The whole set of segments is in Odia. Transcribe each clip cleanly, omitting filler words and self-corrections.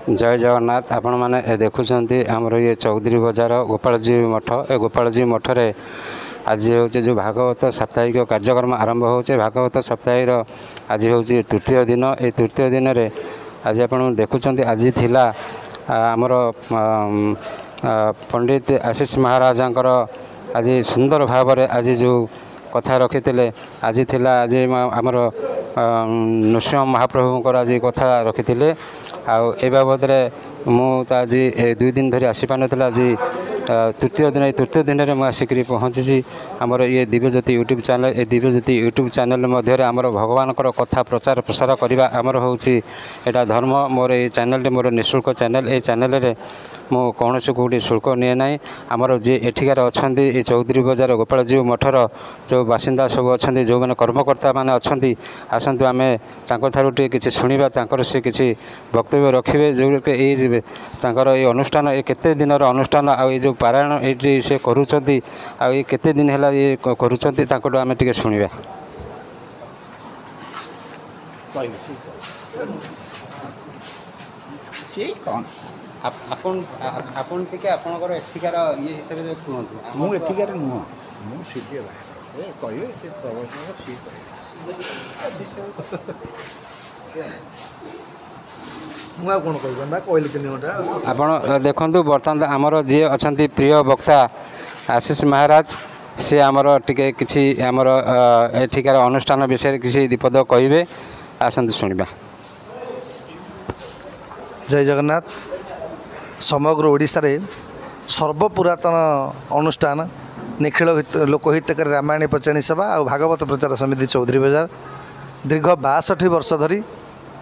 जय जगन्नाथ। आपण मैंने देखुं आमर ये चौधरी बजार गोपालजी मठ ए गोपालजी मठरे आज हूँ जो भागवत साप्ताहिक कार्यक्रम आरंभ होचे। भागवत साप्ताहिक आज हूँ तृतीय दिन। ये तृतीय दिन में आज आप देखुं आज थिला आमर पंडित आशीष महाराजंकर आज सुंदर भाव आज जो कथा रखी आज थिला आज आमर नृसिंह महाप्रभुंकर आज कथा रखी ए बाबद मुझे आज 2 दिन धरी आसी पान आज तृतीय दिन में मुझे आसिक पहुँची आमर ये दिव्यज्योति यूट्यूब चैनल ए दिव्यज्योति यूट्यूब चैनल मध्य आमर भगवान कथा प्रचार प्रसार करवा आमर हूँ यहाँ धर्म। मोर ये चैनल मोर निःशुल्क चैनल ए चैनल रे मु कौन कौटी शुल्क निए ना। आमर जी एठिकार अच्छा ये चौधरी बजार गोपालजी मठर जो बासिंदा सब अच्छा जो मैंने कर्मकर्ता मैंने अच्छा आसतु आम टे कि शुणा से किसी वक्तव्य रखिए जो ये अनुष्ठान ये केते दिन अनुष्ठान आ जो पारायण ये से करुँच ये केते दिन है ये करुँच आम टे शुणा। आपन टिके आपनकर एठिकार ये हिसाब से कहतु मु एठिकार नुह मु सीधे बाहर कहिए से प्रवचन सी मुआ कोन कहबन बा कहले कि निटा आपन देखंतु बर्तमान हमर जे अछंती प्रिय वक्ता आशीष महाराज से आमर टिके किछि आमर एठिकार अनुष्ठान विषय किछि दीपद कहिबे आसंतु सुनिबा। जय जगन्नाथ। समग्र ओडिशा रे सर्वपुरातन अनुष्ठान निखिल लोकहितकारी रामायण पचाणी सभा और भागवत प्रचार समिति चौधरी बजार दीर्घ 62 वर्ष धरी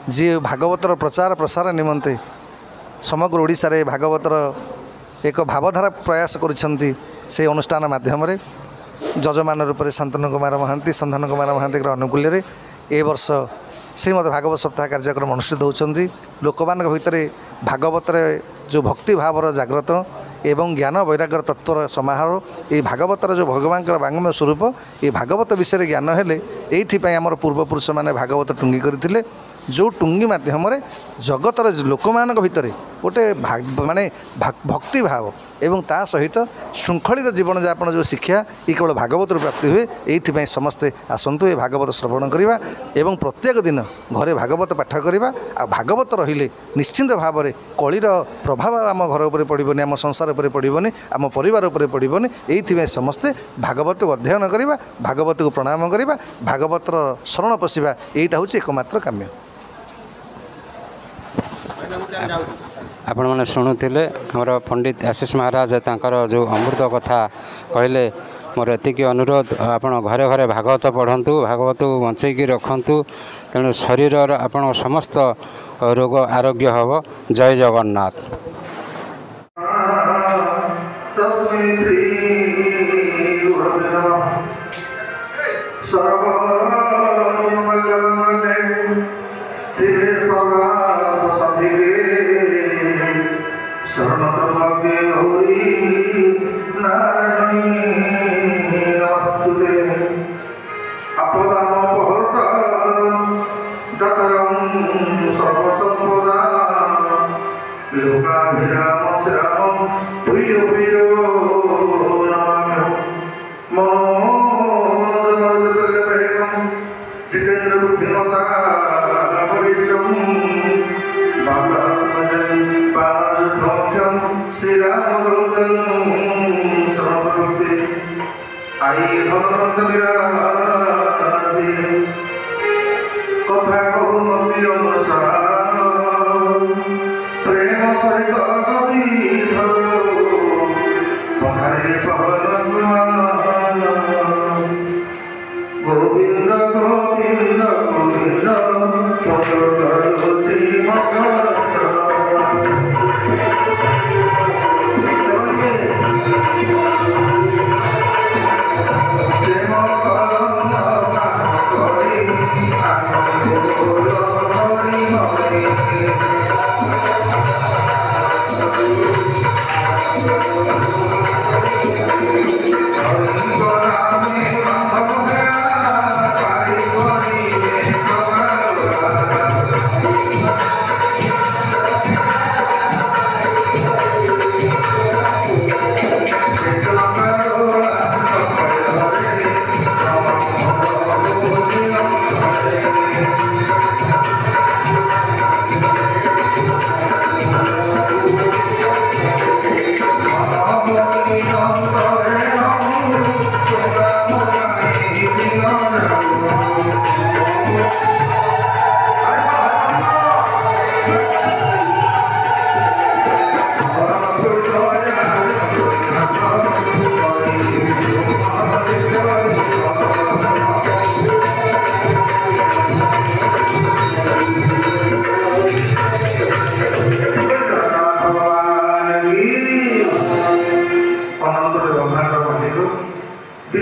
जी भागवतर प्रचार प्रसार निमंते समग्र ओडिशा रे भागवतर एक भावधारा प्रयास करिसेंती से अनुष्ठान माध्यम रे जजमान रूप से शांतनु कुमार महांती संधान कुमार महांती अनुकूल रे ए वर्ष श्रीमद भागवत सप्ताह कार्यक्रम अनुष्ठित होती। लोकमान भितर भागवत जो भक्ति भावर जागृत एवं ज्ञान वैराग्य तत्वर समारोह ये भागवतर जो भगवान वांगमय स्वरूप ये भागवत विषय ज्ञान हेले ये आमर पूर्वपुरुष मैंने भागवत टुंगी करते जो टुंगी मध्यम जगतर लोक मान भितर गोटे माने भक्ति भाव एवं ता सहित श्रृंखलित जीवन यापन जो शिक्षा ये केवल भागवत प्राप्ति हुए ये समस्ते आसतु ये भागवत श्रवण करवा एवं प्रत्येक दिन घरे भागवत पाठ करवा आ भागवत रहिले निश्चिंत भाव में कलिर प्रभाव आम घर उपर पड़ोनी आम संसार उपर पड़ोनी आम परिवार उपर पड़ोनी ये समस्ते भागवत को अध्ययन करवा भागवत को प्रणाम करवा भागवतर शरण पशिवा यहीटा हूँ एकमात्र काम्य। आपण मैंने शुणुले आमर पंडित आशीष महाराज तांकर जो अमृत कथा कहले मोर एतिकी अनुरोध आपण घरे घरे भागवत पढ़ंतु भागवत को बंचैकी रखंतु तेणु शरीर आपण समस्त रोग आरोग्य हब। जय जगन्नाथ।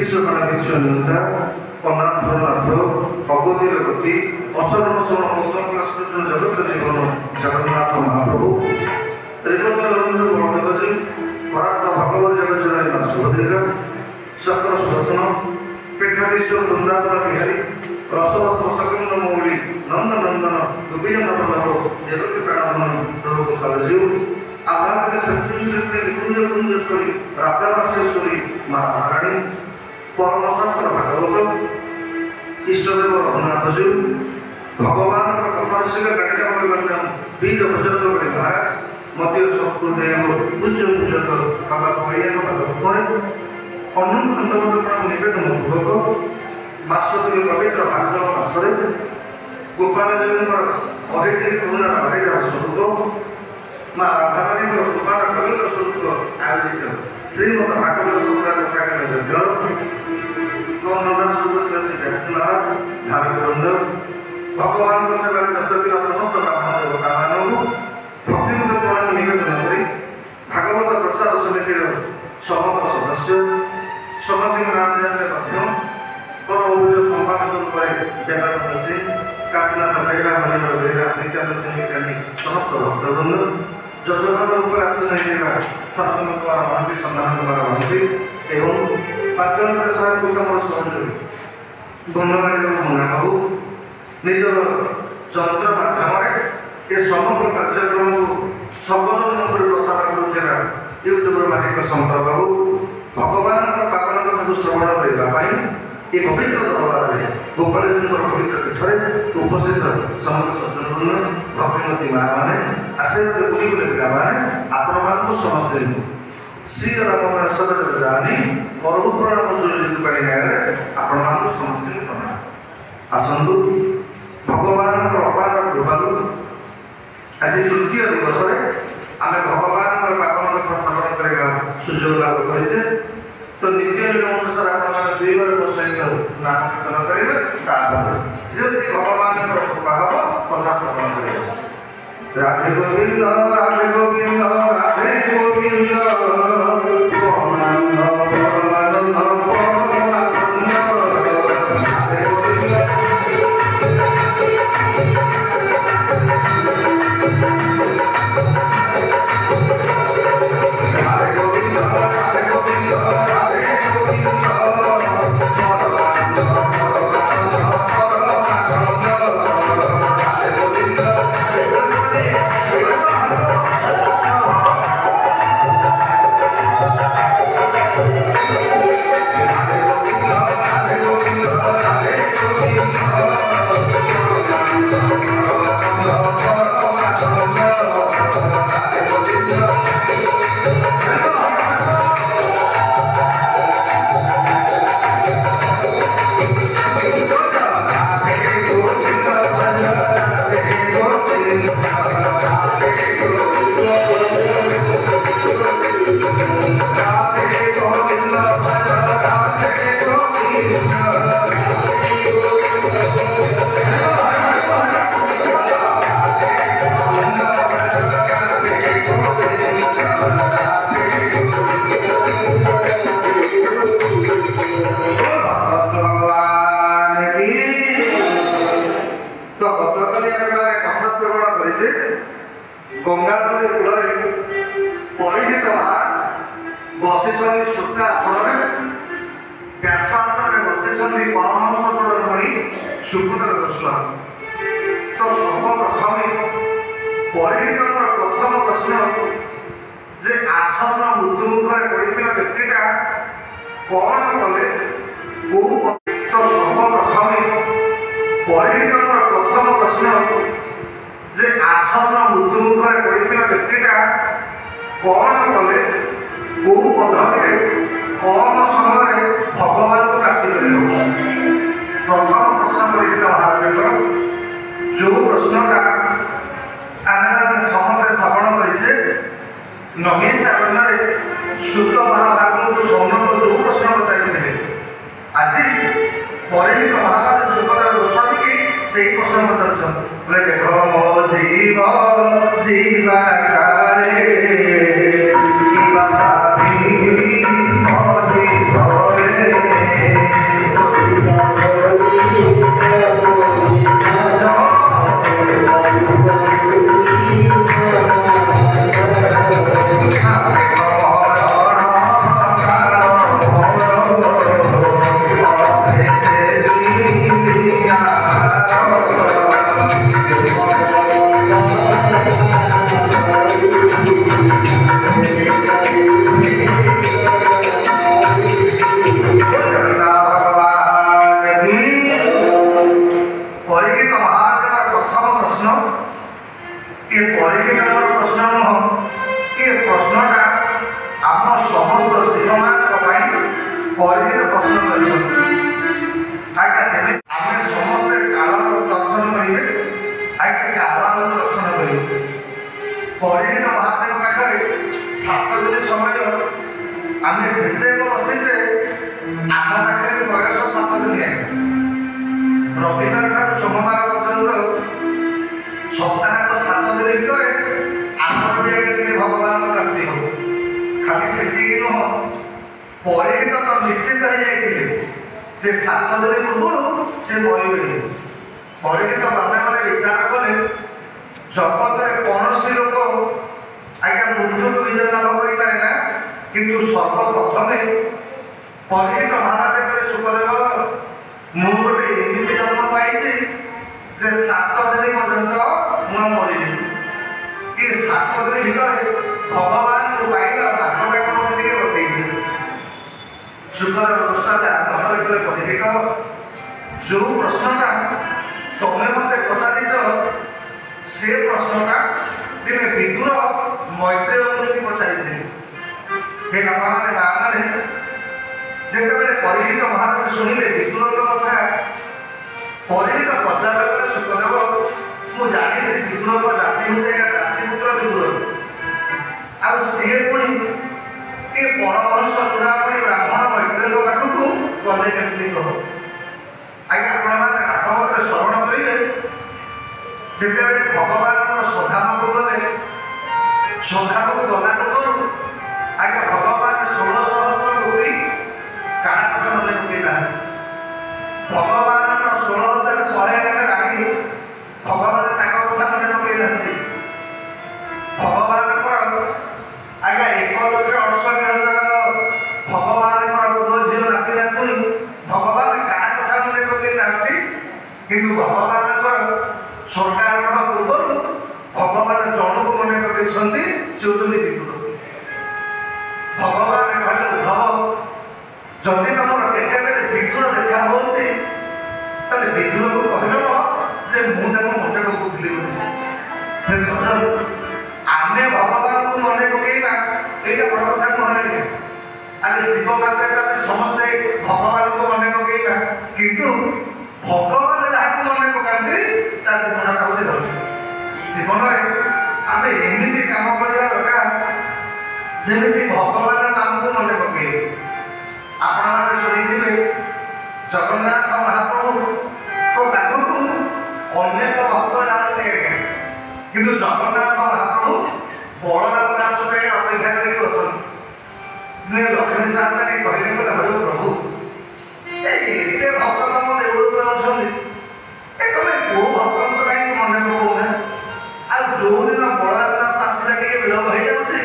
ବିଶ୍ୱକଣା ବିଶ୍ୱ ନିୟନ୍ତା ଅନାଥନାଥ ଅଗତିର ଗତି ଅସରଣ ଶରଣ ଉତ୍ତମ ସୃଜନ ଜଗତର ଜୀବନ ଜଗନ୍ନାଥ ମହାପ୍ରଭୁ ତ୍ରିଲୋଚନ ବଳଦେବଜୀ ପରାତ୍ମ ଭଗବତ ଜଗଜ୍ଜନନୀ ମା ସୁଭଦ୍ରିକା ଚକ୍ର ସୁଦର୍ଶନ ପୀଠାଧୀଶ୍ୱର ବୃନ୍ଦାବନ ବିହାରୀ ରସବସ ସକନ୍ଦ ମୌଳି ନନ୍ଦ ନନ୍ଦନ ଗୋପୀଜନ ବଲ୍ଲଭ ଦେବକୀ ପ୍ରାଣଧନ ପ୍ରଭୁ ଗୋପାଳଜୀଉ ଆଭାତରେ ସତ୍ୟୁଶ୍ରୀ ନିକୁଞ୍ଜ କୁଞ୍ଜେଶ୍ୱରୀ ରାଧାବାସେଶ୍ୱରୀ ମା ମହାରାଣୀ ପରମଶାସ୍ତ୍ର ଭାଗବତ ଇଷ୍ଟଦେବ ରଘୁନାଥଜୀଉ ଭଗବାନଙ୍କର କଥା ରସିକ ଗାଡ଼ିକା ପରିଗଣ୍ୟ ବୀର ଭଜରତ ବଡ଼ି ମହାରାଜ ମଧ୍ୟ ସତ୍ପୁରଦେବ ପୂଜ୍ୟ ପୂଜକ ବାବା କଳିଆଙ୍କ ପାଦପଣେ ଅନନ୍ତ ଦଣ୍ଡବତ ନିବେଦନ ପୂର୍ବକ ମାସଟି ପବିତ୍ର ଭାଦ୍ରବ ମାସରେ ଗୋପାଳଜୀଙ୍କର ଅହେତିକ କରୁଣାର ବାରିଧାର ସ୍ୱରୂପ ମା ରାଧାରାଣୀଙ୍କର କୃପାର ପବିତ୍ର ସ୍ୱରୂପ ଆୟୋଜିତ ଶ୍ରୀମଦ ଭାଗବତ ସପ୍ତାହ କଥାକାଳ ଯଜ୍ଞର କର୍ଣ୍ଣଧାର ସୁବଶ୍ରୀ ଶ୍ରୀ ବ୍ୟାସୀ ମହାରାଜ ଭାବିବୃନ୍ଦ ଭଗବାନଙ୍କ ସେବାରେ ବ୍ୟସ୍ତ ଥିବା ସମସ୍ତ ବ୍ରାହ୍ମଣ ଦେବତାମାନଙ୍କୁ ଭକ୍ତିମୁକ୍ତ ପ୍ରଣାମ ନିବେଦନ କରି ଭାଗବତ ପ୍ରଚାର ସମିତିର ସମସ୍ତ ସଦସ୍ୟ ସମାଧି ରାଜରେ ମଧ୍ୟ ପରଭୁଜ ସମ୍ପାଦକ ରୂପରେ ଦେବାନନ୍ଦ ସିଂ କାଶୀନାଥ ବେହେରା ହରିହର ବେହେରା ନିତ୍ୟାନନ୍ଦ ସିଂ ଇତ୍ୟାଦି ସମସ୍ତ ଭକ୍ତବୃନ୍ଦ ଯଜମାନ ଉପରେ ଆସନ ହେଇଥିବା ସନାତନ କୁମାର ମହାନ୍ତି ସନ୍ଧାନ କୁମାର ମହାନ୍ତି ଏବଂ ବାଦ୍ୟନ୍ତରେ ସହାୟକ ମୋର ସହଯୋଗୀ ବନବାଣୀ ମନା ବାବୁ ନିଜର ଯନ୍ତ୍ର ମାଧ୍ୟମରେ ଏ ସମଗ୍ର କାର୍ଯ୍ୟକ୍ରମକୁ ସର୍ବଜନ ଉପରେ ପ୍ରସାର କରୁଥିବା ୟୁଟ୍ୟୁବର ମାଲିକ ଶଙ୍କର ବାବୁ ଭଗବାନଙ୍କର ପାବନ କଥାକୁ ଶ୍ରବଣ କରିବା ପାଇଁ ଏ ପବିତ୍ର ଦରବାରରେ ଗୋପାଳଜୀଙ୍କର ପବିତ୍ର ପୀଠରେ ଉପସ୍ଥିତ ସମସ୍ତ ସଜ୍ଜନବୃନ୍ଦ ଭକ୍ତିମତୀ ମାଆମାନେ ଆଶୀର୍ବାଦ ଗୁଲି ଗୁଲି ପିଲାମାନେ ଆପଣମାନଙ୍କୁ ସମସ୍ତେ ଶ୍ରୀରାମେଶ୍ୱର ଯାଆନି କରବୁ ପ୍ରଣାମ ଯୋଜୁ ପାଣି ନ୍ୟାୟରେ ଆପଣମାନଙ୍କୁ ସମସ୍ତଙ୍କୁ ପ୍ରଣାମ। ଆସନ୍ତୁ ଭଗବାନଙ୍କର ଅପାର କୃପାରୁ ଆଜି ତୃତୀୟ ଦିବସରେ ଆମେ ଭଗବାନଙ୍କର ପାବନ କଥା ଶ୍ରବଣ କରିବା ସୁଯୋଗ ଲାଭ କରିଛେ ତ ନିତ୍ୟ ନିୟମ ଅନୁସାରେ ଆପଣମାନେ ଦୁଇବାର ମୋ ସହିତ ନାମ କୀର୍ତ୍ତନ କରିବେ ତାପରେ ଯେମିତି ଭଗବାନଙ୍କର କୃପା ହବ କଥା ଶ୍ରବଣ କରିବେ। ରାଧେ ଗୋବିନ୍ଦ ରାଧେ ଗୋବିନ୍ଦ ରାଧେ ଗୋବିନ୍ଦ ପରମାନନ୍ଦ ପରମାନନ୍ଦ ପରମାନନ୍ଦ ରାଧେ ଗୋବିନ୍ଦ गंगा नदी कूल परिणीत महाराज बसी सूत्र आसन व्यास आसन बसी परमहंस चूड़ामणि सुखदेव गोस्वामी। तो सर्वप्रथम परिणीत प्रथम प्रश्न जे आसन मृत्युमुखर पड़ा व्यक्तिटा कौन कले तो सर्वप्रथम परिणीत प्रथम प्रश्न जे आसन मृत्युमुखर पड़ा व्यक्तिटा कौन कले कौ पद्धति कम समय भगवान को प्राप्ति कर प्रथम प्रश्न परिणीत महाराज जो प्रश्नटा आम समस्त श्रवण करे नमेश अरण्य सुत महाभाग को स्वर्ण को जो प्रश्न पचाई आज परिणीत महाराज सुखदेव गोस्वामी की से प्रश्न पचार देख मो जीव जीवा काले साथी ପରୀକ୍ଷିତଙ୍କର ପ୍ରଶ୍ନ ନୁହଁ, ଏ ପ୍ରଶ୍ନଟା ଆମ ସମସ୍ତ ଜୀବମାନଙ୍କ ପାଇଁ ପରୀକ୍ଷିତ ପ୍ରଶ୍ନ କରିଛନ୍ତି। ଆଜ୍ଞା ଯେମିତି ଆମେ ସମସ୍ତେ କାଳର ଦର୍ଶନ କରିବେ, ଆଜ୍ଞା କାଳର ଦର୍ଶନ କରିବେ। ପରୀକ୍ଷିତ ମହାଦେବ ପାଖରେ 7 ଦିନ ସମୟ ଆମେ ଯେତେ ବସିଛେ, ଆମ ପାଖରେ ବି ବୟସ 7 ଦିନ। ରବିବାର ଠାରୁ ସୋମବାର ପର୍ଯ୍ୟନ୍ତ ସପ୍ତାହକ 7 ଦିନ ଭିତରେ ଆମର ବି ଆଜ୍ଞା ଦିନେ ଭଗବାନଙ୍କ ପ୍ରାପ୍ତି ହେବ। ଖାଲି ସେତିକି ନୁହଁ, ପରୀକ୍ଷିତ ତ ନିଶ୍ଚିତ ହେଇଯାଇଥିଲେ ଯେ 7 ଦିନ ପୂର୍ବରୁ ସେ ମରିବେନି। ପରୀକ୍ଷିତ ମନେ ମନେ ବିଚାର କଲେ, ଜଗତରେ କୌଣସି ଲୋକ ଆଜ୍ଞା ମୃତ୍ୟୁକୁ ବିଜୟ ଲାଭ କରିପାରେ ନା, କିନ୍ତୁ ସର୍ବପ୍ରଥମେ ପରୀକ୍ଷିତ ମହାରାଜ କହିଲେ, ସୁଖଦେବ ମୁଁ ଗୋଟେ ଏମିତି ଜନ୍ମ ପାଇଛି ଯେ 7 ଦିନ ପର୍ଯ୍ୟନ୍ତ ମୁଁ ମରିବି। ଏ 7 ଦିନ ଭିତରେ ଭଗବାନଙ୍କୁ ପାଇବା ଭାଗଟା କ'ଣ ଟିକେ ବତେଇଥିଲେ। ସୁଖଦେବ ଗୋସ୍ୱାମୀ ଆତ୍ମହତ୍ୟା କଲେ, ପରୀକ୍ଷିତ ଯେଉଁ ପ୍ରଶ୍ନଟା ତମେ ମୋତେ ପଚାରିଛ, ସେ ପ୍ରଶ୍ନଟା ଦିନେ ବିଦୁର ମୈତ୍ରେୟ ମୁନିକି ପଚାରିଥିଲେ। ହେ ବାପାମାନେ ମାଆମାନେ, ଯେତେବେଳେ ପରୀକ୍ଷିତ ମହାରାଜ ଶୁଣିଲେ ବିଦୁରଙ୍କ କଥା, ପରୀକ୍ଷିତ ପଚାରିଲା ବେଳେ, ସୁଖଦେବ ମୁଁ ଜାଣିଛି ବିଦୁରଙ୍କ ଜାତି ହେଉଛି ଦାସୀପୁତ୍ର ବିଦୁର, ଆଉ ସିଏ ପୁଣି କିଏ ପରମହଂସ ଚୂଡ଼ାମଣି ବ୍ରାହ୍ମଣ ମୈତ୍ରେୟଙ୍କ ପାଖକୁ ଗଲେ କେମିତି କହ। ଆଜ୍ଞା ଆପଣମାନେ ଭାଗବତରେ ଶ୍ରବଣ କରିବେ, ଯେତେବେଳେ ଭଗବାନଙ୍କର ସ୍ୱଧାମକୁ ଗଲେ, ସ୍ୱଧାମକୁ ଗଲା ପୂର୍ବରୁ ଆଜ୍ଞା ଭଗବାନ 16 ସହସ୍ର ଗୋପୀ କାହା କଥା ମନେ ପକେଇ ନାହାନ୍ତି। ଭଗବାନଙ୍କର 16,108 ରାଣୀ, ଭଗବାନ ତାଙ୍କ କଥା ମନେ ପକେଇ ନାହାନ୍ତି। ଭଗବାନଙ୍କର ଆଜ୍ଞା 1,68,000 ଭଗବାନଙ୍କର ପୁଅ ଝିଅ ନାତି ନାତୁଣୀ, ଭଗବାନ କାହା କଥା ମନେ ପକେଇ ନାହାନ୍ତି। କିନ୍ତୁ ଭଗବାନଙ୍କର ସ୍ୱର୍ଗାରୋହଣ ପୂର୍ବରୁ ଭଗବାନ ଜଣକୁ ମନେ ପକେଇଛନ୍ତି, ସେ ହେଉଛନ୍ତି ବିଦୁର। ଭଗବାନ କହିଲେ, ଉଦ୍ଧବ ଯଦି ତମର କେତେବେଳେ ବିଦୁର ଦେଖା ହୁଅନ୍ତି, ତାହେଲେ ବିଦୁରକୁ କହିଦେବ ଯେ ମୁଁ ତାଙ୍କୁ ମନେ ପକାଉଥିଲି ବୋଲି। ଆମେ ଭଗବାନଙ୍କୁ ମନେ ପକେଇବା, ଏଇଟା ବଡ଼ କଥା ନୁହେଁ। ଆଗେ ଜୀବ ମାତ୍ରାରେ ଆମେ ସମସ୍ତେ ଭଗବାନଙ୍କୁ ମନେ ପକେଇବା, କିନ୍ତୁ ଭଗବାନ ଯାହାକୁ ମନେ ପକାନ୍ତି ତା ଜୀବନଟା ହେଉଛି ଧନ୍ୟ। ଜୀବନରେ ଆମେ ଏମିତି କାମ କରିବା ଦରକାର ଯେମିତି ଭଗବାନ ଆମକୁ ମନେ ପକେଇବେ। ଆପଣମାନେ ଶୁଣିଥିବେ ଜଗନ୍ନାଥ ମହାପ୍ରଭୁଙ୍କ ପାଖକୁ ଅନେକ ଭକ୍ତ ଯାଆନ୍ତି ଆଜ୍ଞା, କିନ୍ତୁ ଜଗନ୍ନାଥ ମହାପ୍ରଭୁ ବଳରାମ ଦାସ ପାଇଁ ଅପେକ୍ଷା କରିକି ବସନ୍ତି। ଲକ୍ଷ୍ମୀ ସାରଦାନୀ କହିଲେ, କହିଲେ ହରେ ପ୍ରଭୁ, ଏତେ ଭକ୍ତ ତମ ଦେଉଳକୁ ଯାଉଛନ୍ତି, ତମେ କୋଉ ଭକ୍ତଙ୍କୁ କାହିଁକି ମନେ ପକାଉନା? ଆଉ ଯୋଉଦିନ ବଳରାମ ଦାସ ଆସିଲା ଟିକେ ବିଳମ୍ବ ହେଇଯାଉଛି,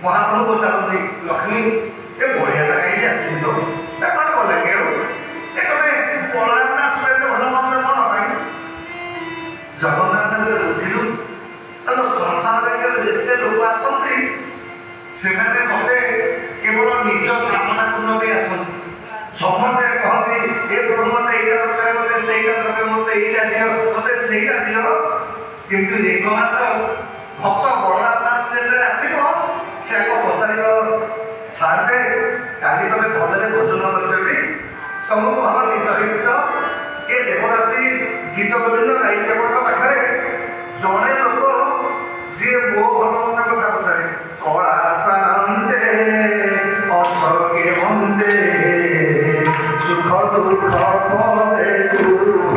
ମହାପ୍ରଭୁ ପଚାରନ୍ତି, ଲକ୍ଷ୍ମୀ ଏ ବଳିଆଟା କାହିଁକି ଆସିନି ତ? କ'ଣ କଲା କି ଆଉ? ତମେ ବଳରାମ ଦାସ ଏତେ ଭଲ ମନ୍ଦ କ'ଣ ପାଇଁ? ଜଗନ୍ନାଥ ବୁଝିଲୁ, ତାଙ୍କ ସଂସାରରେ ଯେତେ ଲୋକ ଆସନ୍ତି, ସେମାନେ ମୋତେ କେବଳ ନିଜ କାମନା ପୂର୍ଣ୍ଣ ପାଇଁ ଆସନ୍ତି। ସମସ୍ତେ କହନ୍ତି, ଏ ପ୍ରଭୁ ମୋତେ ଏଇଟା ଦରକାର, ମୋତେ ସେଇଟା ଦରକାର, ମୋତେ ଏଇଟା ଦିଅ, ମୋତେ ସେଇଟା ଦିଅ। କିନ୍ତୁ ଏକମାତ୍ର ଭକ୍ତ ବଳରାମ ଦାସ ଯେତେବେଳେ ଆସିବ, ସେ ଆଗ ପଚାରିବ, ସାରଦେ କାଲି ତମେ ଭଲରେ ଭୋଜନ କରିଛଟି? ତମକୁ ଭଲ ନିଦ ହେଇଛି ତ? ଏ ଦେବଦାସୀ ଗୀତ ଗୋବିନ୍ଦ ଗାଇଛି ଆପଣଙ୍କ ପାଖରେ। ଜଣେ ଲୋକ ଯିଏ ମୋ ଭଲ ମନ୍ଦ କଥା ପଚାରେ, କଳା ଶାନ୍ତେ ଅଛକେ ବନ୍ଦେ ସୁଖ ଦୁଃଖ ପଦେ ଦୁଃଖ,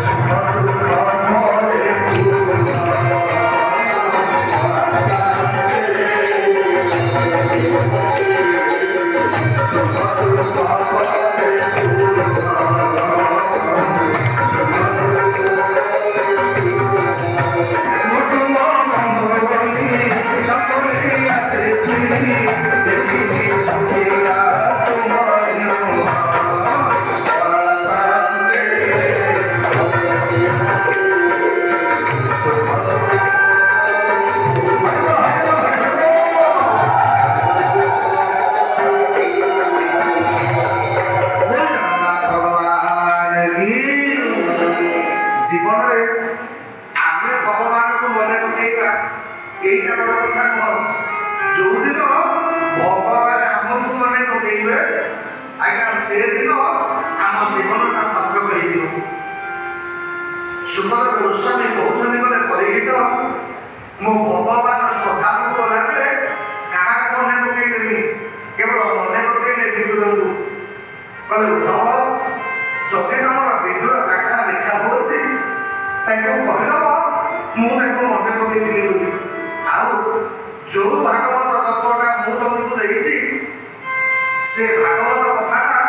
ସୁଖ ଦୁଃଖ ପଦେ দুঃখ ବନେଇବା ଏଇଟା ବଡ଼ କଥା ନୁହଁ। ଯୋଉଦିନ ଭଗବାନ ଆମକୁ ମନେ ପକେଇବେ ଆଜ୍ଞା ସେଦିନ ଆମ ଜୀବନଟା ସାର୍ଥକ ହେଇଯିବ। ସୁନ୍ଦର ଗୋସ୍ୱାମୀ କହୁଛନ୍ତି ଗଲେ ପରିଗୀତ ମୋ ଭଗବାନ ଶ୍ରଦ୍ଧାକୁ ଗଲାବେଳେ କାହାକୁ ମନେ ପକେଇଦେବି କେବଳ ମନେ ପକେଇଲେ ବିଦୁରଙ୍କୁ କହିଲେ ଉଦ୍ଧବ ଯଦି ତମର ବିଦୁର କାକା ଦେଖା ହୁଅନ୍ତି ତାଙ୍କୁ କହିଦବ ମୁଁ ତାଙ୍କୁ ମନେ ପକେଇଥିଲି ବୋଲି। ଆଉ ଯୋଉ ଭାଗବତ ତତ୍ତ୍ୱଟା ମୁଁ ତମକୁ ଦେଇଛି ସେ ଭାଗବତ କଥାଟା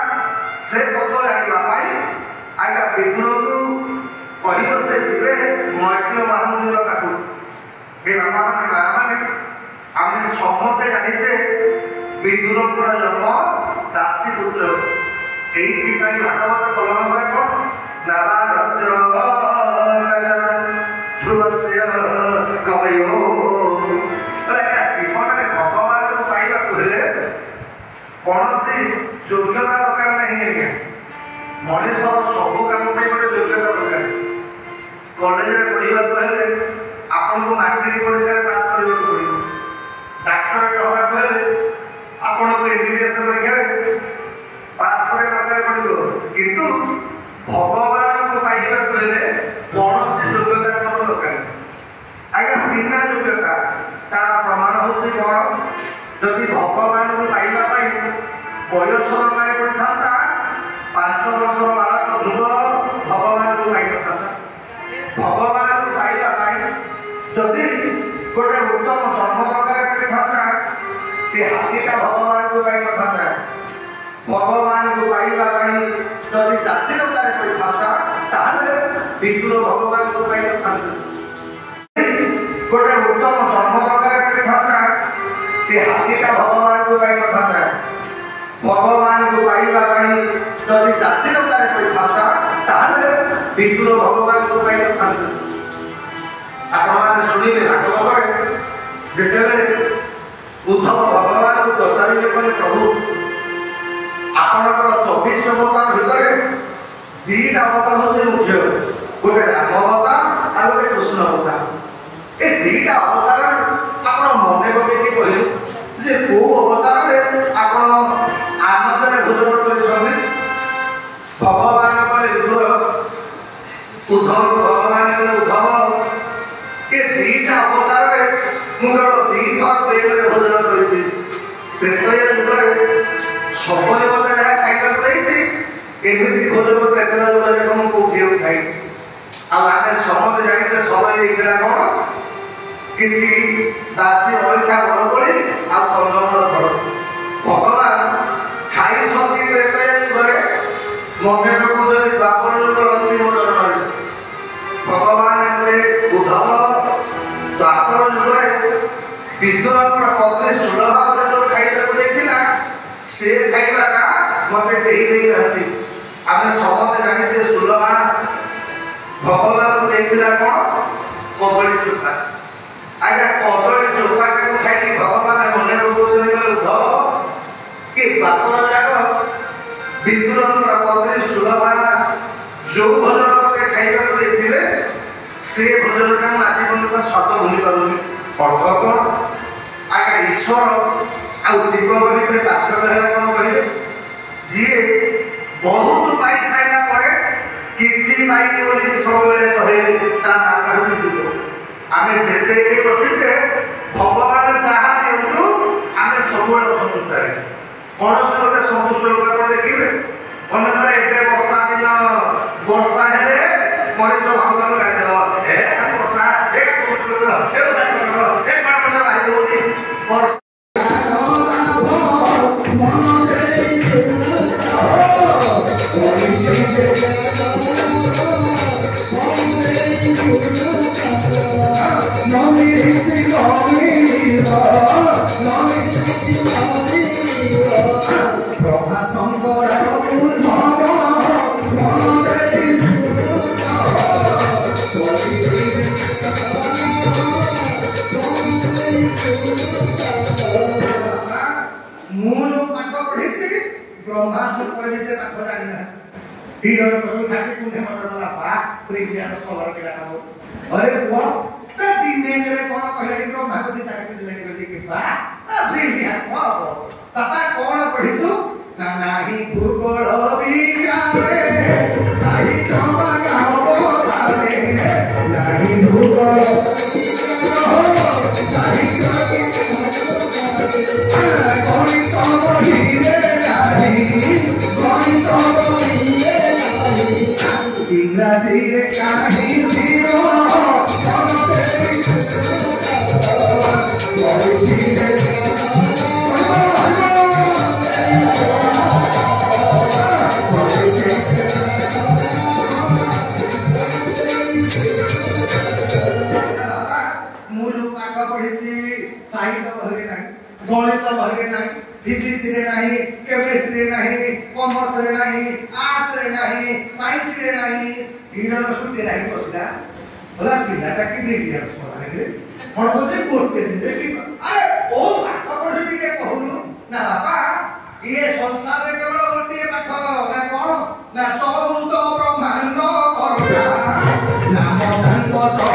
ସେ ତତ୍ତ୍ୱ ଜାଣିବା ପାଇଁ ଆଜ୍ଞା ବିଦୁରଙ୍କୁ କହିବ ସେ ଯିବେ ମୈତ୍ରେୟ ମହାମୁନିଙ୍କ ପାଖକୁ। ଏ ବାପାମାନେ ମାଆମାନେ ଆମେ ସମସ୍ତେ ଜାଣିଛେ ବିଦୁରଙ୍କର ଜନ୍ମ ଦାସୀ ପୁତ୍ର। ଏଇଥିପାଇଁ ଭାଗବତ କଲମ ପରେ କ'ଣ ନାରାୟଣସ୍ୟ ଧ୍ରୁବସ୍ୟ କବୟୋ। ଜୀବନରେ ଭଗବାନଙ୍କୁ ପାଇବାକୁ ହେଲେ କୌଣସି ଯୋଗ୍ୟତା ଦରକାର ନାହିଁ ଆଜ୍ଞା। ମଣିଷର ସବୁ କାମ ପାଇଁ ଗୋଟେ ଯୋଗ୍ୟତା ଦରକାର। କଲେଜରେ ପଢ଼ିବାକୁ ହେଲେ ଆପଣଙ୍କୁ ମାଟ୍ରିକ ପରୀକ୍ଷାରେ ପାସ୍ କରିବାକୁ ପଡ଼ିବ। ଡାକ୍ତରଟେ ହେବାକୁ ହେଲେ ଆପଣଙ୍କୁ MBBS ପରୀକ୍ଷାରେ ପାସ୍ କରିବା ଦରକାର ପଡ଼ିବ। କିନ୍ତୁ ଭଗବାନଙ୍କୁ ପାଇବାକୁ ହେଲେ କୌଣସି ଯୋଗ୍ୟତା ଆମର ଦରକାର ଆଜ୍ଞା। ବିନା ଯୋଗ୍ୟତା ତାର ପ୍ରମାଣ ହେଉଛି କ'ଣ? ଯଦି ଭଗବାନଙ୍କୁ ପାଇବା ପାଇଁ ବୟସ ଦରକାର ପଡ଼ିଥାନ୍ତା 5 ବର୍ଷର ବାଳକ ଧ୍ରୁବ ଭଗବାନଙ୍କୁ ପାଇନଥାନ୍ତା। ଭଗବାନଙ୍କୁ ପାଇବା ପାଇଁ ଯଦି ଗୋଟେ ଉତ୍ତମ ଜନ୍ମ ଦରକାର ପଡ଼ିଥାନ୍ତା ଏ ହାତୀଟା ଭଗବାନଙ୍କୁ ପାଇନଥାନ୍ତା। ଭଗବାନଙ୍କୁ ପାଇବା ପାଇଁ ଯଦି ଜାତି ଦରକାର ପଡ଼ିଥାନ୍ତା ତାହେଲେ ବିଦୁର ଭଗବାନଙ୍କୁ ପାଇନଥାନ୍ତେ। ଗୋଟେ ଉତ୍ତମ ଜନ୍ମ ଦରକାର ପଡ଼ିଥାନ୍ତା ଏ ହାତୀଟା ଭଗବାନଙ୍କୁ ପାଇନଥାନ୍ତା। ଭଗବାନଙ୍କୁ ପାଇବା ପାଇଁ ଯଦି ଜାତି ଦରକାର ପଡ଼ିଥାନ୍ତା ତାହେଲେ ବିଦୁର ଭଗବାନଙ୍କୁ ପାଇନଥାନ୍ତେ। ଆପଣମାନେ ଶୁଣିଲେ ଭାଗବତରେ ଯେତେବେଳେ ଉଦ୍ଧବ ଭଗବାନଙ୍କୁ ପଚାରିଲେ କହିଲେ ପ୍ରଭୁ ଆପଣଙ୍କର 24 ଅବତାର ଭିତରେ 2ଟା ଅବତାର ହେଉଛି ମୁଖ୍ୟ, ଗୋଟେ ରାମ ଅବତାର ଆଉ ଗୋଟେ କୃଷ୍ଣ ଅବତାର। ଏ 2ଟା ଅବତାର ଆପଣ ମନେ ପକେଇକି କହିଲେ ଯେ କୋଉ ଅବତାରରେ ଆପଣ ଆନନ୍ଦରେ ଭୋଜନ କରିଛନ୍ତି? ଭଗବାନ କହିଲେ ଉଦ୍ଧବ ଭଗବାନ କହିଲେ ଉଦ୍ଧବ ଏ 2ଟା ଅବତାରରେ ମୁଁ କେବଳ 2 ଥର ପ୍ରେମରେ ଭୋଜନ କରିଛି। ତ୍ରେତୟା ଯୁଗରେ ସବୁବେଳେ ମୋତେ ଯାହା ଖାଇବାକୁ ଦେଇଛି ଏମିତି ଭୋଜନ ତ୍ରେତୟା ଯୁଗରେ ମୁଁ କୋଉଠି ଆଉ ଖାଇନି। ଆଉ ଆମେ ସମସ୍ତେ ଜାଣିଛେ ସବୁବେଳେ ଦେଇଥିଲା କ'ଣ? କିଛି ଦାସୀ ଅଳକା ବଡ଼ବଳି ଆଉ କନ୍ଦମୂଳ ଫଳ। ଭଗବାନ ଖାଇଛନ୍ତି ତ୍ରେତୟା ଯୁଗରେ ମନେ ପକାଉଛନ୍ତି ଦ୍ୱାପର ଯୁଗର ଅନ୍ତିମ ଚରଣରେ। ଭଗବାନ କହିଲେ ଉଦ୍ଧବ ଦ୍ୱାପର ଯୁଗରେ ବିଦୁରଙ୍କର ପତ୍ନୀ ସୁଲଭାବରେ ଯୋଉ ଖାଇବାକୁ ଦେଇଥିଲା ସେ ଖାଇବାଟା ମୋତେ ଦେଇନାହାନ୍ତି। ଆମେ ସମସ୍ତେ ଜାଣିଛେ ସୁଲଭା ଭଗବାନଙ୍କୁ ଦେଇଥିଲା କ'ଣ? କଦଳୀ ଚୋପା। ଆଜ୍ଞା କଦଳୀ ଚୋପାଟାକୁ ଖାଇକି ଭଗବାନ ମନେ ପକାଉଛନ୍ତି କହିଲେ ଉଦ୍ଧବ କି ଦ୍ୱାପର ଯାକ ବିଦୁରଙ୍କର ପତ୍ନୀ ସୁଲଭା ଯୋଉ ଭୋଜନ ମୋତେ ଖାଇବାକୁ ଦେଇଥିଲେ ସେ ଭୋଜନଟା ମୁଁ ଆଜି ପର୍ଯ୍ୟନ୍ତ ସ୍ୱାଦ ଭୁଲି ପାରୁନି। ଅର୍ଥ କ'ଣ? ଆଜ୍ଞା ଈଶ୍ୱର ଆଉ ଜୀବ ଭିତରେ ପାର୍ଥକ୍ୟ ହେଲା କ'ଣ କହିଲେ? ଯିଏ ବହୁତ ପାଇସାରିଲା ପରେ କିଛି ପାଇନି ବୋଲିକି ସବୁବେଳେ କହେ ତା ନାଁ ହେଉଛି ଜୀବ। ଆମେ ଯେତେ ବି ବସିଛେ ଭଗବାନ ଯାହା ଦିଅନ୍ତୁ ଆମେ ସବୁବେଳେ ଅସନ୍ତୁଷ୍ଟ ହେଲେ କୌଣସି ଗୋଟେ ସନ୍ତୁଷ୍ଟ ଲୋକ ଆପଣ ଦେଖିବେ ମନେକର ଏବେ ବର୍ଷା ଦିନ ବର୍ଷା ହେଲେ ମଣିଷ ଭଗବାନ ଗାଇଦେବ ବର୍ଷା ବର୍ଷା अरे वो दिने साहित्य बहिरे नाही, गणित बहिरे नाही, फिजिक्स रे नाही, केमिस्ट्री रे नाही, कॉमर्स रे नाही, आर्ट्स रे नाही, साइंस रे नाही, इनर सुते नाही बसला बोला पिलाटा की ब्रिलियंस म्हणाले पण बोले कोटे दिले की अरे ओ पाठ पढी ଟିକେ कहूनु ना बापा ये संसार रे केवल गोटे पाठ ना कोन ना चौद ब्रह्मांड करता नाम धन बापा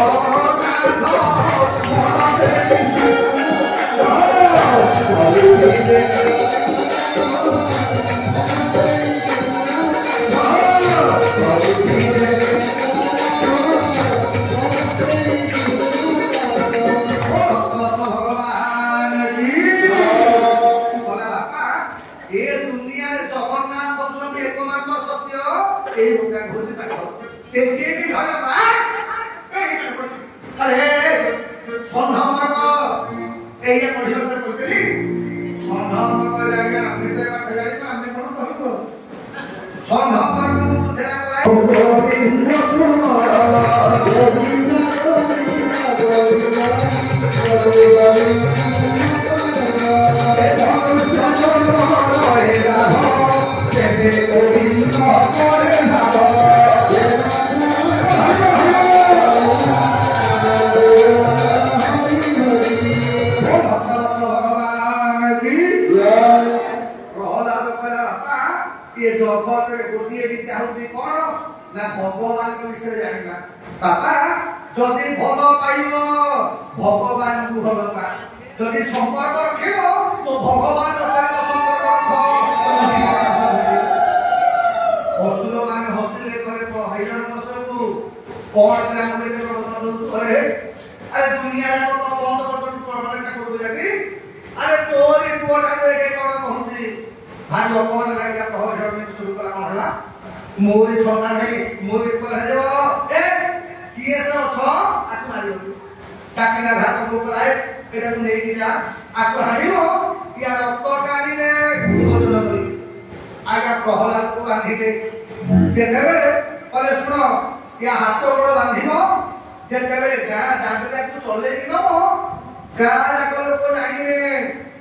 जदि भल पाइब भगवान को भल पा जदि संपर्क रखिब तो भगवान सहित संपर्क रख असुर मान हसिले करे हैरान बसबू कौन ग्राम करे अरे दुनिया को बंद कर प्रबल ठाकुर बुझाटी अरे तोरी पुआटा के कोन कहूसी भाई भगवान लागला कह जड़ शुरू कला कोन हला मोरी सोना नहीं मोरी कह देबो ए किए से छ आक मारियो टाकिला घात को कराए एटा को नै कि जा आक हाडियो या रक्त टाणी ने गोल करी आगा प्रहलाद को बांधी दे जेते बेले पले सुनो या हाथ गोड़ बांधिबो जेते बेले गा दांतला को चले कि न गा जाक लोक जानिबे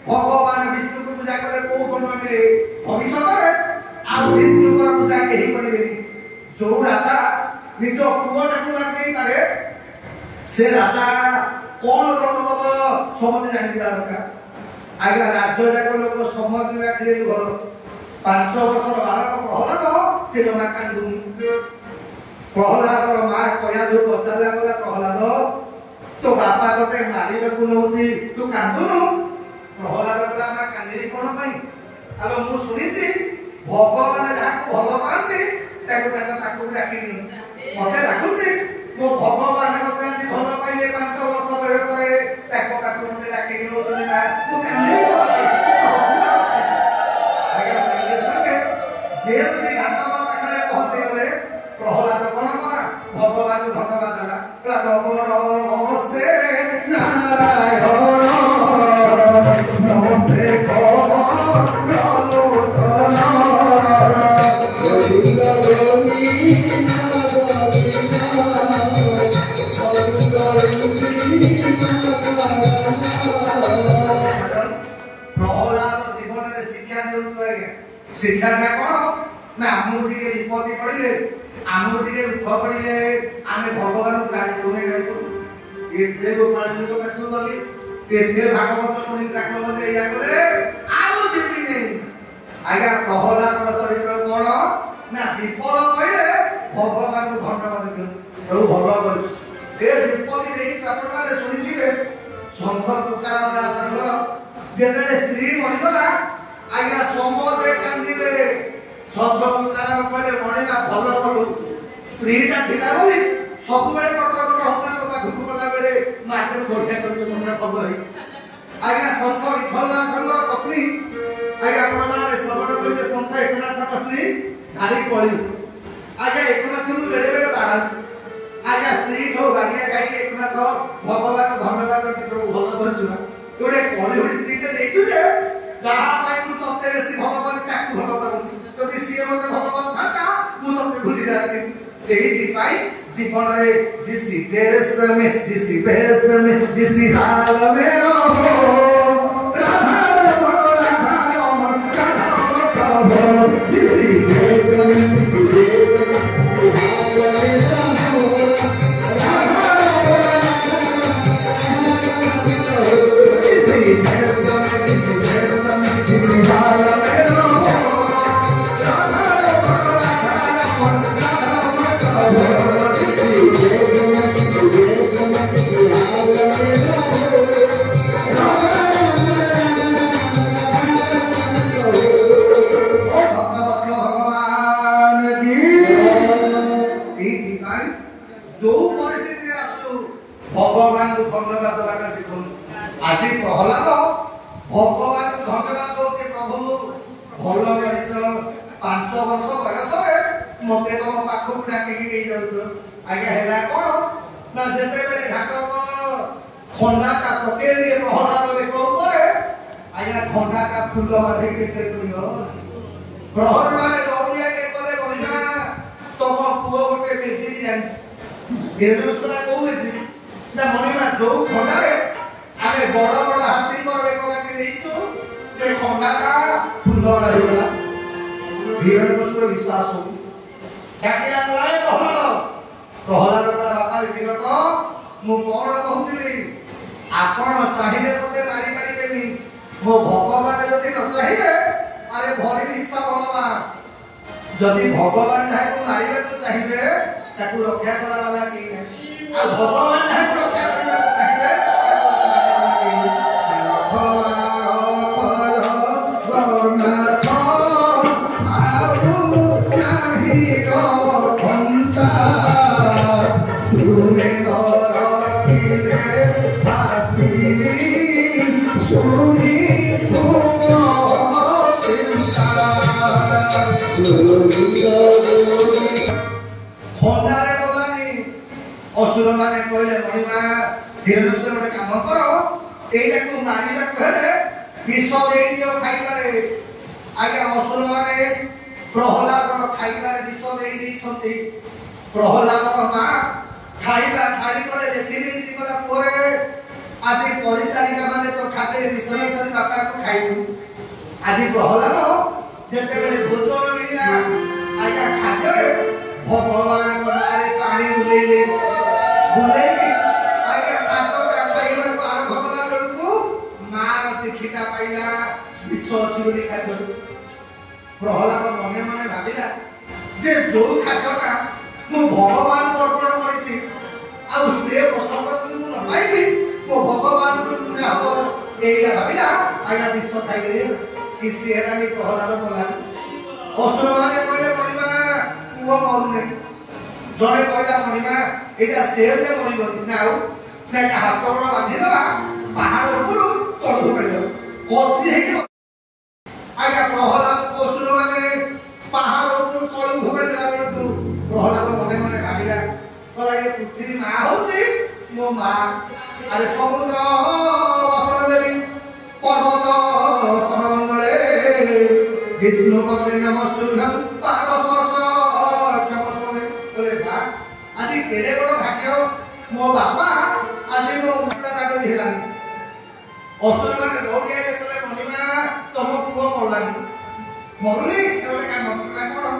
भगवान विष्णु को पूजा करे को कोन मिले भविष्य रे आ विष्णु को पूजा केही करिबे जो राजा निज पुआटा बांधी पारे से राजा कौन दंड दब समझ जानी दरकार आगे राज्य जाक लोक समझ राखिले घर 5 वर्षर बालक प्रहलाद से जमा कांदुनी प्रहलादर माँ कया जो पचारा गला प्रहलाद तो बापा तते मारिबे को नउची तू कांदुनु प्रहलाद गला माँ कांदिनी कोन पई आलो मु सुनिछि भगवान जाको भल पांती ताको डाकिनी मते राखुछि मो भगवान मते भल पाइले 5 वर्ष बयस रे ताको मते डाकिनी नउछि ना तू कांदिनी आगे संगे संगे जेते घाटवा पाखरे पहुंचे गले प्रहलाद कोन करा भगवान को धन्यवाद देला कहला नमस्ते नारायण नमस्ते शिक्षा कौन ना आमको टे विपत्ति पड़े आमको टे दुख पड़े आम भगवान को गाड़ी नहीं गई एते गोपाल जी पाखु गली एते भागवत शुणी ठाकुर या गले आउ जीवी नहीं आज्ञा प्रहलाद चरित्र कौन ना विपद पड़े भगवान को धन्यवाद दियो भल कर विपत्ति देखिए आप शुणी संघ तुकार दासर जेते स्त्री मरीगला आज्ञा समते कांदिले शब्द तुकार कहले मणिना भल कलु स्त्रीटा थिला बोली सब बेले कटकट होता तो पाखु गला बेले माटर गोठिया करके मन खबर है आज्ञा संत विठलनाथर पत्नी आज्ञा प्रमाण श्रवण करिले संत एकनाथ पत्नी गाड़ी पड़ी आज्ञा एकनाथ बेले बेले बाड़ा आज्ञा स्त्री ठो गाड़िया गाई एकनाथ भगवान धन्यवाद कि प्रभु भल करछु गोटे ଯାହା ପାଇଁ ମୁଁ ତତେ ବେଶୀ ଭଲ ପାଲି ତାକୁ ଭଲ ପାରୁନି ଯଦି ସିଏ ମତେ ଭଲ ପାଉଥାନ୍ତା ମୁଁ ତତେ ଭୁଲି ଯାଆନ୍ତି ଏଇଥିପାଇଁ জীবনে जिसी देश में जिसी भेष में जिसी हाल में रहो जिसी देश में जिसी देश में जिसी हाल में रहो जिसी देश में जिसी देश में जिसी हाल में रहो भगवान को धन्यवाद देवाटा शिखुन आज प्रहलाद भगवान को धन्यवाद दौचे प्रभु भल मनीष 5 वर्ष बयस मत तुम पाखक डाकिक नहीं जाऊछ आज्ञा है कौन ना जिते घाटक खंडाटा पके दिए प्रहलाद बेक आज्ञा खंडाटा फूल बांधे पेटे प्रहर मैंने दौड़िया के कले बहिना तुम पुओ गोटे बेची जानी कौ बेची ना मनीमा जो खंडारे आमे बड़ बड़ हाथी पर बेक काटी देइछु से खंडाटा फूल बड़ा हो गला हिरण्यकशिपुर विश्वास हो डाकिला लाए प्रहलाद बापा विगत मु कौन कहूली आपण चाहिए मते मारी मारी देनी मो भगवान जदि न चाहिए अरे भरी इच्छा बलवा जदि भगवान जाको मारिबा को चाहिए ताकू रक्षा करा वाला की आ भगवान जाको रक्षा करबा को चाहिए खंडारे गलानी असुर माने कहले मणिमा हिरण्यकशिपुर गोटे काम कर एटा को मारिबा कहले विष देई दियो खाई पारे आगे असुर माने प्रहलाद खाई पारे विष देई दी छथि प्रहलाद मां खाइबा थाली पड़े देखि देछि कला पोरे आज परिचारिका माने तो खाते विष छथि बापा को खाइबु आज प्रहलाद जेते बेले भोजन मिला आज्ञा खाद्य भगवान को नारे पानी बुलेले बुलेले आज्ञा खातो का खाइबा को आरंभ कला बेलको मां शिक्षिता पाइला विश्व छिबली खाद्य प्रहलाद मने मने भाबिला जे जो खाद्यटा मु भगवान को अर्पण करिछि आ से प्रसाद मु न पाइबी मो भगवान को पुण्य हो एया भाबिला आज्ञा विश्व खाइले किसी एरानी प्रहलाद बोला असुर माने कहले मणिमा पुओ मरुने जणे कहला मणिमा एटा सेरते मरिबनी नाउ ना हाथ गोड़ बांधि दबा पहाड़ ऊपर तळु पड़े जाओ कोछि हे कि आज्ञा प्रहलाद असुर माने पहाड़ ऊपर तळु पड़े जाला तू प्रहलाद मने मने भाबिला कहला ये पृथ्वी मां होछि मो मां अरे समुद्र वसन देवी पर्वत विष्णु पदे नमस्तुभ्यं पादस्पर्श क्षमस्वमे बोले भा आज केड़े बड़ भाग्य मो बापा आज मो मुक्ता काट हेलानी असुर माने दौड़िया बोले मणिमा तुम पुओ मरलानी मरुनी एबे काम कोन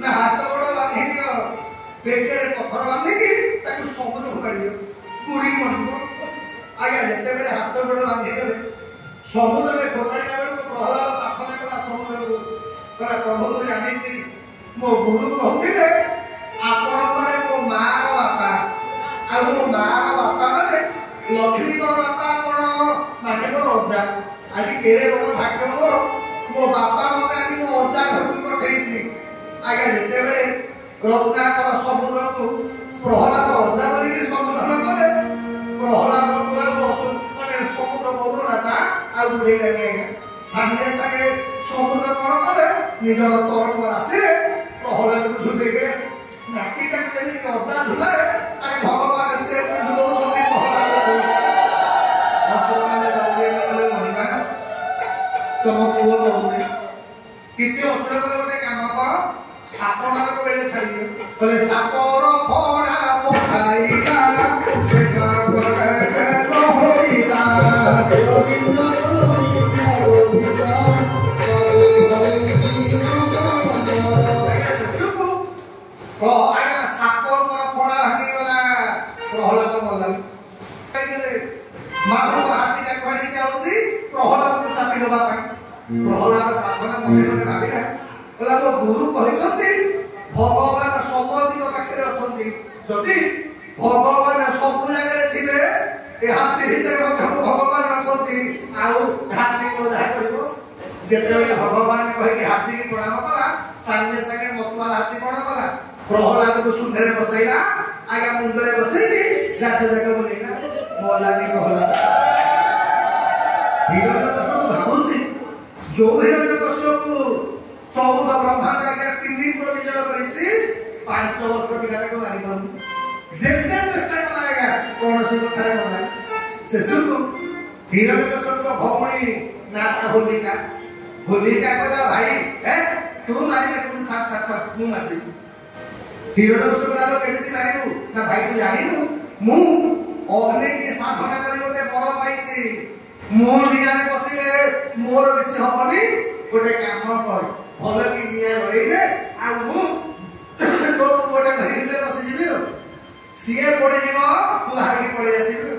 ना हाथ गोड़ बांधि दियो पेटे पत्थर बांधि की ताकू समुद्र उखाड़ी दियो पूरी मरबो आगे जेते बेले हाथ गोड़ बांधि देबे समुद्र में खोपाइला बेले प्रहलाद पाखने कला समुद्र कर प्रभु को जानि छी मो गुरु कहथिले आपण माने मो मां बापा आ मो मां बापा माने लक्ष्मी को बापा कोन माने को रोजा आज केरे बड़ भाग्य मो बापा मते आज मो ओजा घर को पठेइछि आगे जेते बेले रत्नाकर समुद्र को प्रहलाद ओजा बोली कि समुद्र करे प्रहलाद को माने समुद्र बोलू ना जा आ उड़े गए सामने सागे समुद्र कोन करे निजर तरंग राशि प्रहलाद को झुले गए नाकी तक जमी के ओजा झुला आई भगवान से झुलो सभी प्रहलाद को असुर माने दौड़े गए मणिमा तुम ଅସୁର ଗୋଟେ କାମ କର ସାପ ମାନଙ୍କ ବେଳେ ଛାଡ଼ିଦିଅ କହିଲେ ସାପର ଫଣା ପକାଇଲା ସାପଙ୍କର ଫଣା ଭାଙ୍ଗିଗଲା ପ୍ରହ୍ଲାଦ ମଲାନି ମାଧବ ହାତୀଟା ଖଣିକି ଯାଉଛି ପ୍ରହ୍ଲାଦକୁ ଚାପି ଦେବା ପାଇଁ ପ୍ରହ୍ଲାଦ ପ୍ରାର୍ଥନା ମନେ ମନେ ଭାବିଲା କହିଲା ମୋ ଗୁରୁ କହିଛନ୍ତି ଭଗବାନ ସମସ୍ତଙ୍କ ପାଖରେ ଅଛନ୍ତି ଯଦି ଭଗବାନ ସବୁ ଜାଗାରେ ଥିବେ ଏ ହାତୀ ଭିତରେ ମଧ୍ୟ ଭଗବାନ ଅଛନ୍ତି ଆଉ ହାତୀ କଣ ଯାହା କରିବ ଯେତେବେଳେ ଭଗବାନ କହିକି ହାତୀକି ପ୍ରଣାମ କଲା ସାଙ୍ଗେ ସାଙ୍ଗେ ମତୁଆ ହାତୀ କଣ କଲା ପ୍ରହ୍ଲାଦକୁ ଶୁଣ୍ଢରେ ବସେଇଲା ଆଜ୍ଞା ମୁଣ୍ଡରେ ବସେଇକି ରାଜ୍ୟ ଯାକ ବୋଲେଇଲା ମଲାନି ପ୍ରହ୍ଲାଦ ହିରଣ୍ୟକଶ୍ୟପ ଭାବୁଛି ଯୋଉ ହିରଣ୍ୟକଶ୍ୟପକୁ 14 ବ୍ରହ୍ମାଣ୍ଡ ଆଜ୍ଞା 3 ପୁର ବିଜୟ କରିଛି 5 ବର୍ଷ ପିଲାଟାକୁ ମାରିପାରୁନି ଯେତେ ଚେଷ୍ଟା କଲା ଆଜ୍ଞା କୌଣସି କଥାରେ ଗଲା ଶେଷକୁ ହିରଣ୍ୟକଶ୍ୟପଙ୍କ ଭଉଣୀ ନାଟା ହୋଲିକା କହିଲା ଭାଇ ତୁ ମାରିବେ ତୁ ମୁଁ ମାରିଦେବି ହିରଣ୍ୟକଶ୍ୟପ କେମିତି ମାରିବୁ ନା ଭାଇ ତୁ ଜାଣିନୁ ମୁଁ ଅଗ୍ନିକି ସାଧନା କରି ଗୋଟେ ବର ପାଇଛି ମୋ ନିଆଁରେ ବସିଲେ ମୋର କିଛି ହବନି ଗୋଟେ କାମ କର ଭଲ କି ନିଆଁ ଲଢେଇଲେ ଆଉ ମୁଁ ତୋ ଗୋଟେ ଘର ଭିତରେ ବସିଯିବି ଆଉ ସିଏ ପଡିଯିବ ତୁ ବାହାରିକି ପଳେଇ ଆସିବୁ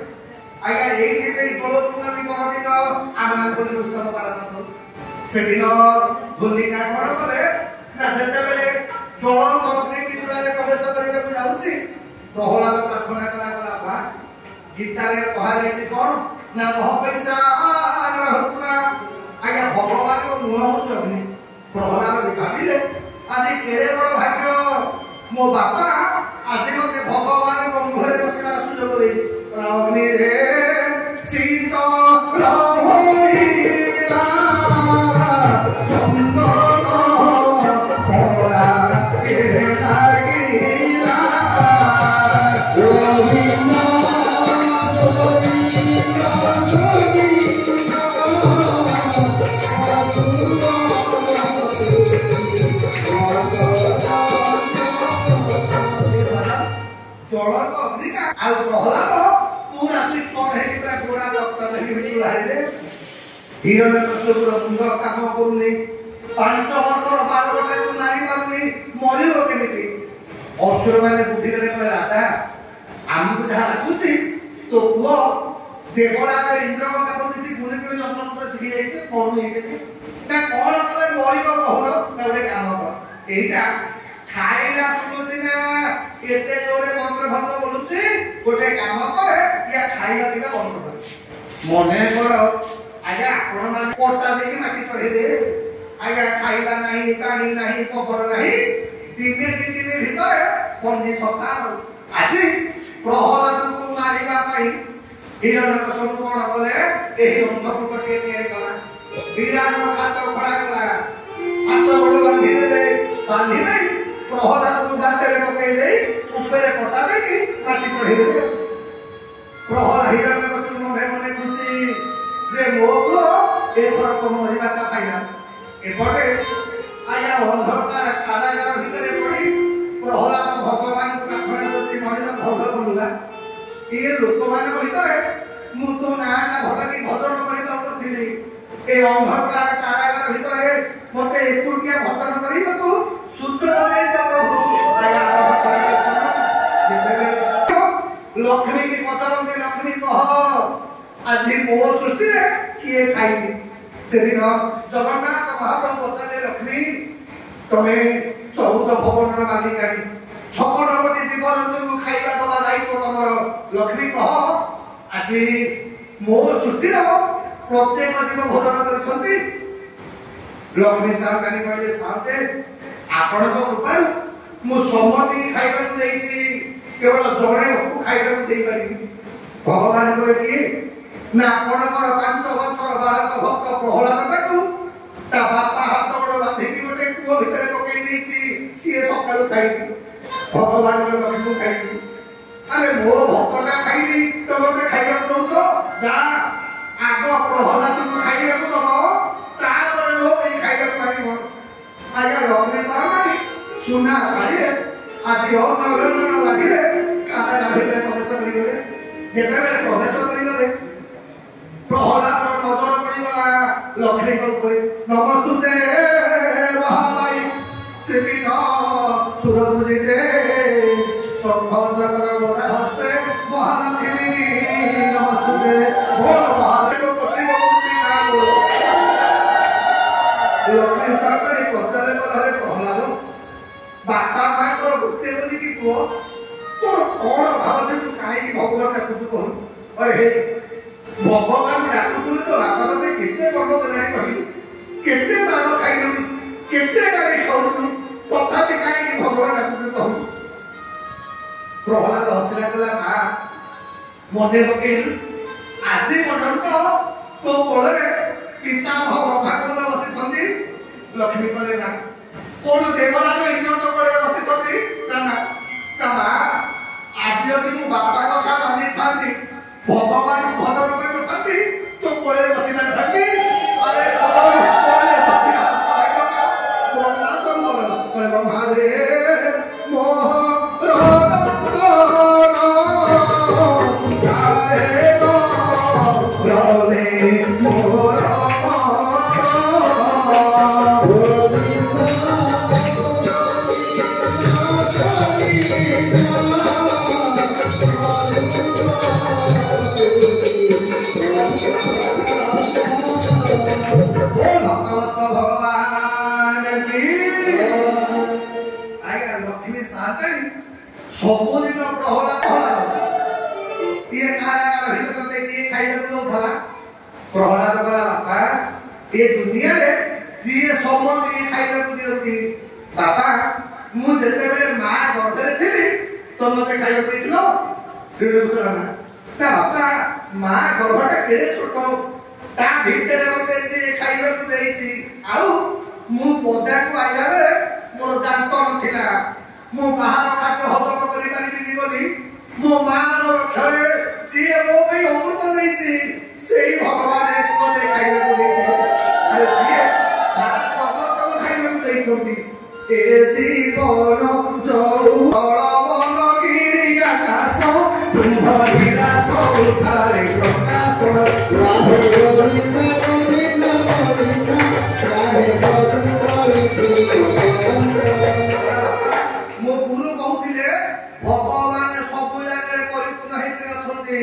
ଆଜ୍ଞା ଏଇଥିପାଇଁ ଦୋଳ ପୂର୍ଣ୍ଣମୀ ପରଦିନ ଆମେ ହୋଲି ଉତ୍ସବ ପାଳନ କରୁ ସେଦିନ ହୋଲିକା କଣ କଲେ ନା ଯେତେବେଳେ ଜଳ ଅଗ୍ନି ପିଣ୍ଡରେ ପ୍ରବେଶ କରିବାକୁ ଯାଉଛି ପ୍ରହ୍ଲାଦ ପ୍ରାର୍ଥନା କଲା ବା ଗୀତାରେ କୁହାଯାଇଛି କଣ ନା ମହାପୈସା ଆଜ୍ଞା ଭଗବାନଙ୍କ ମୁହଁ ହଉଛି ଅଗ୍ନି ପ୍ରହ୍ଲାଦ ଭାବିଲେ ଆଜି କେଡ଼େ ବଡ଼ ଭାଗ୍ୟ ମୋ ବାପା ଆଜି ମତେ ଭଗବାନଙ୍କ ମୁହଁରେ ବସିବାର ସୁଯୋଗ ଦେଇଛି ଅଗ୍ନିରେ ଶୀତଳ ହୋଇଲା ଆଉ ପ୍ରହ୍ଲାଦ ପୁରା ଚିକଣ ହେଇକି ପୁରା ଗୋଡା ରକ୍ତ ଭିତରୁ ବାହାରିଲେ ହିରଣ୍ୟକଶ୍ୟପର ମୁଣ୍ଡ କାମ କରୁନି 5 ବର୍ଷର ବାଳକଟାକୁ ମାରି ପାରୁନି ମରିବ କେମିତି ଅସୁର ମାନେ ବୁଦ୍ଧି ଦେଲେ କହିଲେ ରାଜା ଆମକୁ ଯାହା ଲାଗୁଛି ତୋ ପୁଅ ଦେବରାଜ ଇନ୍ଦ୍ରଙ୍କ କିଛି ଗୁଣି ଗୁଣି ଯନ୍ତ୍ରମନ୍ତ୍ର ଶିଖି ଯାଇଛି କରୁନି କେମିତି ନା କଣ କଲେ ମରିବ କହୁନ ନା ଗୋଟେ କାମ କର ଏଇଟା ଖାଇଲା ଶୁଣୁ ସିନା ଏତେ ଜୋରେ ମନ୍ତ୍ର ଭଙ୍ଗ ବୋଲୁଛି ଗୋଟେ କାମ କରେ ୟା ଖାଇବା ପିଇବା ବନ୍ଦ କର ମନେ କର ଆଜ୍ଞା ଆପଣ ମାନେ କଟା ଦେଇକି ମାଟି ଚଢେଇ ଦେ ଆଜ୍ଞା ଖାଇବା ନାହିଁ ପାଣି ନାହିଁ କବର ନାହିଁ ଦିନେ 2 ଦିନ ଭିତରେ ପଞ୍ଜି ସଫା ଆଜି ପ୍ରହ୍ଲାଦକୁ ମାରିବା ପାଇଁ ହିରଣ୍ୟକଶ୍ୟପ କଣ କଲେ ଏହି ଅନ୍ଧକୂଟଟିଏ ତିଆରି କଲା ବିରାଟ ହାତ ଖୋଳା କଲା ହାତ ଗୋଡ଼ ବାନ୍ଧି ଦେଲେ ବାନ୍ଧି ଦେଇ ପ୍ରହ୍ଲାଦକୁ ଦାନ୍ତରେ ପକେଇ ଦେଇ ଉପରେ କଟା ଦେଇକି ମାଟି ଚଢେଇ ଦେଲେ ପ୍ରହ୍ଲାଦ ହିରଣ୍ୟକଶ୍ୟପ ମନେ ମନେ ଖୁସି ଯେ ମୋ ପୁଅ ଏଥର ତ ମରିବାଟା ପାଇଲା ଏପଟେ ଆଜ୍ଞା ଅନ୍ଧକାର କାରାଗାର ଭିତରେ ପଡି ପ୍ରହ୍ଲାଦ ଭଗବାନଙ୍କୁ ପ୍ରାର୍ଥନା କରୁଛି ମଣିଷ ଭଲ କଲୁଲା ଇଏ ଲୋକମାନଙ୍କ ଭିତରେ ମୁଁ ତୋ ନାଁଟା ଭଲକି ଭଜନ କରିପାରୁନଥିଲି ଏ ଅନ୍ଧକାର କାରାଗାର ଭିତରେ ମତେ ଏକୁଟିଆ ଭଜନ କରିବାକୁ ସୁଯୋଗ ଦେଇଛ ପ୍ରଭୁ ଲକ୍ଷ୍ମୀ କି ପଚାରନ୍ତି ଲକ୍ଷ୍ମୀ କହ ଆଜି ମୋ ସୃଷ୍ଟିରେ କିଏ ଖାଇନି ସେଦିନ ଜଗନ୍ନାଥ ମହାପ୍ରଭୁ ପଚାରିଲେ ଲକ୍ଷ୍ମୀ ତମେ 14 ଭବନର ମାଲିକାଣୀ 56 କୋଟି ଜୀବଜନ୍ତୁଙ୍କୁ ଖାଇବା ଦବା ଦାୟିତ୍ୱ ତମର ଲକ୍ଷ୍ମୀ କହ ଆଜି ମୋ ସୃଷ୍ଟିର ପ୍ରତ୍ୟେକ ଜୀବ ଭୋଜନ କରିଛନ୍ତି ଲକ୍ଷ୍ମୀ ସାହୁକାରୀ କହିଲେ ସାହୁତେ ଆପଣଙ୍କ କୃପାରୁ ମୁଁ ସମସ୍ତଙ୍କୁ ଖାଇବାକୁ ଦେଇଛି କେବଳ ଜଣେ ଖାଇବାକୁ ଦେଇପାରିବି ଭଗବାନ କହିଲେ କିଏ ନା ଆପଣଙ୍କର 5 ବର୍ଷର ବାଳକ ଭକ୍ତ ପ୍ରହ୍ଲାଦଟାକୁ ତା ବାପା ହାତ ଗୋଡ଼ ବାନ୍ଧିକି ଗୋଟେ କୂଅ ଭିତରେ ପକେଇ ଦେଇଛି ସିଏ ସକାଳୁ ଖାଇବି ଭଗବାନ ଲକ୍ଷ୍ମୀକୁ ଖାଇବି ଆରେ ମୋ ଭକ୍ତଟା ଖାଇବି ତମେ ଖାଇବାକୁ ଦଉଛ ଯା ଆଗ ପ୍ରହ୍ଲାଦକୁ ଖାଇବାକୁ ଦବ ତାପରେ ମୋ ପାଇଁ ଖାଇବାକୁ ଆଣିବ ଆଜି ଅଭିନନ୍ଦନ ବାଢିଲେ କାହା ଭିତରେ ପ୍ରବେଶ କରିଗଲେ। ଯେତେବେଳେ ପ୍ରବେଶ କରିଗଲେ ପ୍ରହ୍ଲାଦର ନଜର ପଡ଼ିଗଲା ଲକ୍ଷ୍ମୀଙ୍କ ଉପରେ। ନମସ୍ତେ ମହାମାଇ ଶ୍ରୀପୀଠ ସୁରପୂଜିତେ ସୌଭଦ୍ରକର ବରା ହସ୍ତେ ମହାଲକ୍ଷ୍ମୀ ନମସ୍ତେ। ଲକ୍ଷ୍ମୀ ସରକାରୀ ପଚାରେ କଲେ ପ୍ରହ୍ଲାଦ ବାପା ମାଙ୍କର ଗୋଟେ ବୋଲିକି ପୁଅ ତୋର କଣ ଭାବୁଛୁ? ତୁ କାହିଁକି ଭଗବାନ ଡାକୁଛୁ କହୁ? ଭଗବାନ ଡାକୁଛୁ ତ ବାପା ତତେ କେତେ ବର୍ଗ ଦେଲାଣି କହିଲୁ? କେତେ ମାଡ଼ ଖାଇଲୁ? କେତେ ଗାଳି ଖାଉଛୁ? ତଥାପି କାହିଁକି ଭଗବାନ ଡାକୁଛୁ କହୁ? ପ୍ରହ୍ଲାଦ ହସିଲା କହିଲା ମା ମନେ ପକେଇଲୁ ଆଜି ପର୍ଯ୍ୟନ୍ତ ତୋ କୋଳରେ ପିତାମହ ବ୍ରହ୍ମାକୁଣ୍ଡ ବସିଛନ୍ତି? ଲକ୍ଷ୍ମୀ କହିଲେ ନା। କୋଣ ଦେବରାଜ ଇନ୍ଦ୍ର ଚକ୍ରରେ ବସିଛନ୍ତି? ନା ନା। ମା ଆଜି ଯଦି ମୁଁ ବାପା କଥା ମାନିଥାନ୍ତି ଭଗବାନ ଭଜନ କରିଥାନ୍ତି ତୋ କୋଳରେ ବସିଥାନ୍ତି। ଆରେ କୋଳରେ ବସିବା ବ୍ରହ୍ମାରେ ସବୁଦିନ ପ୍ରହ୍ଲାଦ ଇଏ ଭିତରେ କିଏ ଖାଇବାକୁ ଦଉଥିଲା? ପ୍ରହ୍ଲାଦ ବାପା ଏ ଦୁନିଆରେ ଯିଏ ସମସ୍ତେ ଖାଇବାକୁ ଦିଅନ୍ତି। ବାପା ମୁଁ ଯେତେବେଳେ ମା ଗର୍ଭରେ ଥିଲି ତ ମତେ ଖାଇବାକୁ ଦେଇଥିଲ? ନା ବାପା ମା ଗର୍ଭଟା କେଡ଼େ ଛୋଟ ତା ଭିତରେ ମତେ ଯିଏ ଖାଇବାକୁ ଦେଇଛି। ଆଉ ମୁଁ ପଦାକୁ ଆଇଲା ବେଳେ ମୋର ଦାନ୍ତ ନଥିଲା। ମୁଁ ବାହାର ଖାଦ୍ୟ ହଜମ କରିପାରିବିନି ବୋଲି ମୋ ମାର ରକ୍ଷରେ ଯିଏ ମୋ ପାଇଁ ଅମୃତ ଦେଇଛି ସେଇ ଭଗବାନ ମତେ ଖାଇବାକୁ ଦେଇଥିଲେ। ଆରେ ସିଏ ସାରା ଜଗତକୁ ଖାଇବାକୁ ଦେଇଛନ୍ତି। ଏ ଜୀବନ ଯୋଉ ତଳବନ ଗିରି ଆକାଶ ତୁମ୍ଭରିଲା ସବୁଠାରେ ପ୍ରକାଶ। ମୋ ଗୁରୁ କହୁଥିଲେ ଭଗବାନ ସବୁ ଜାଗାରେ ପରିପୂର୍ଣ୍ଣ ହେଇକି ଅଛନ୍ତି।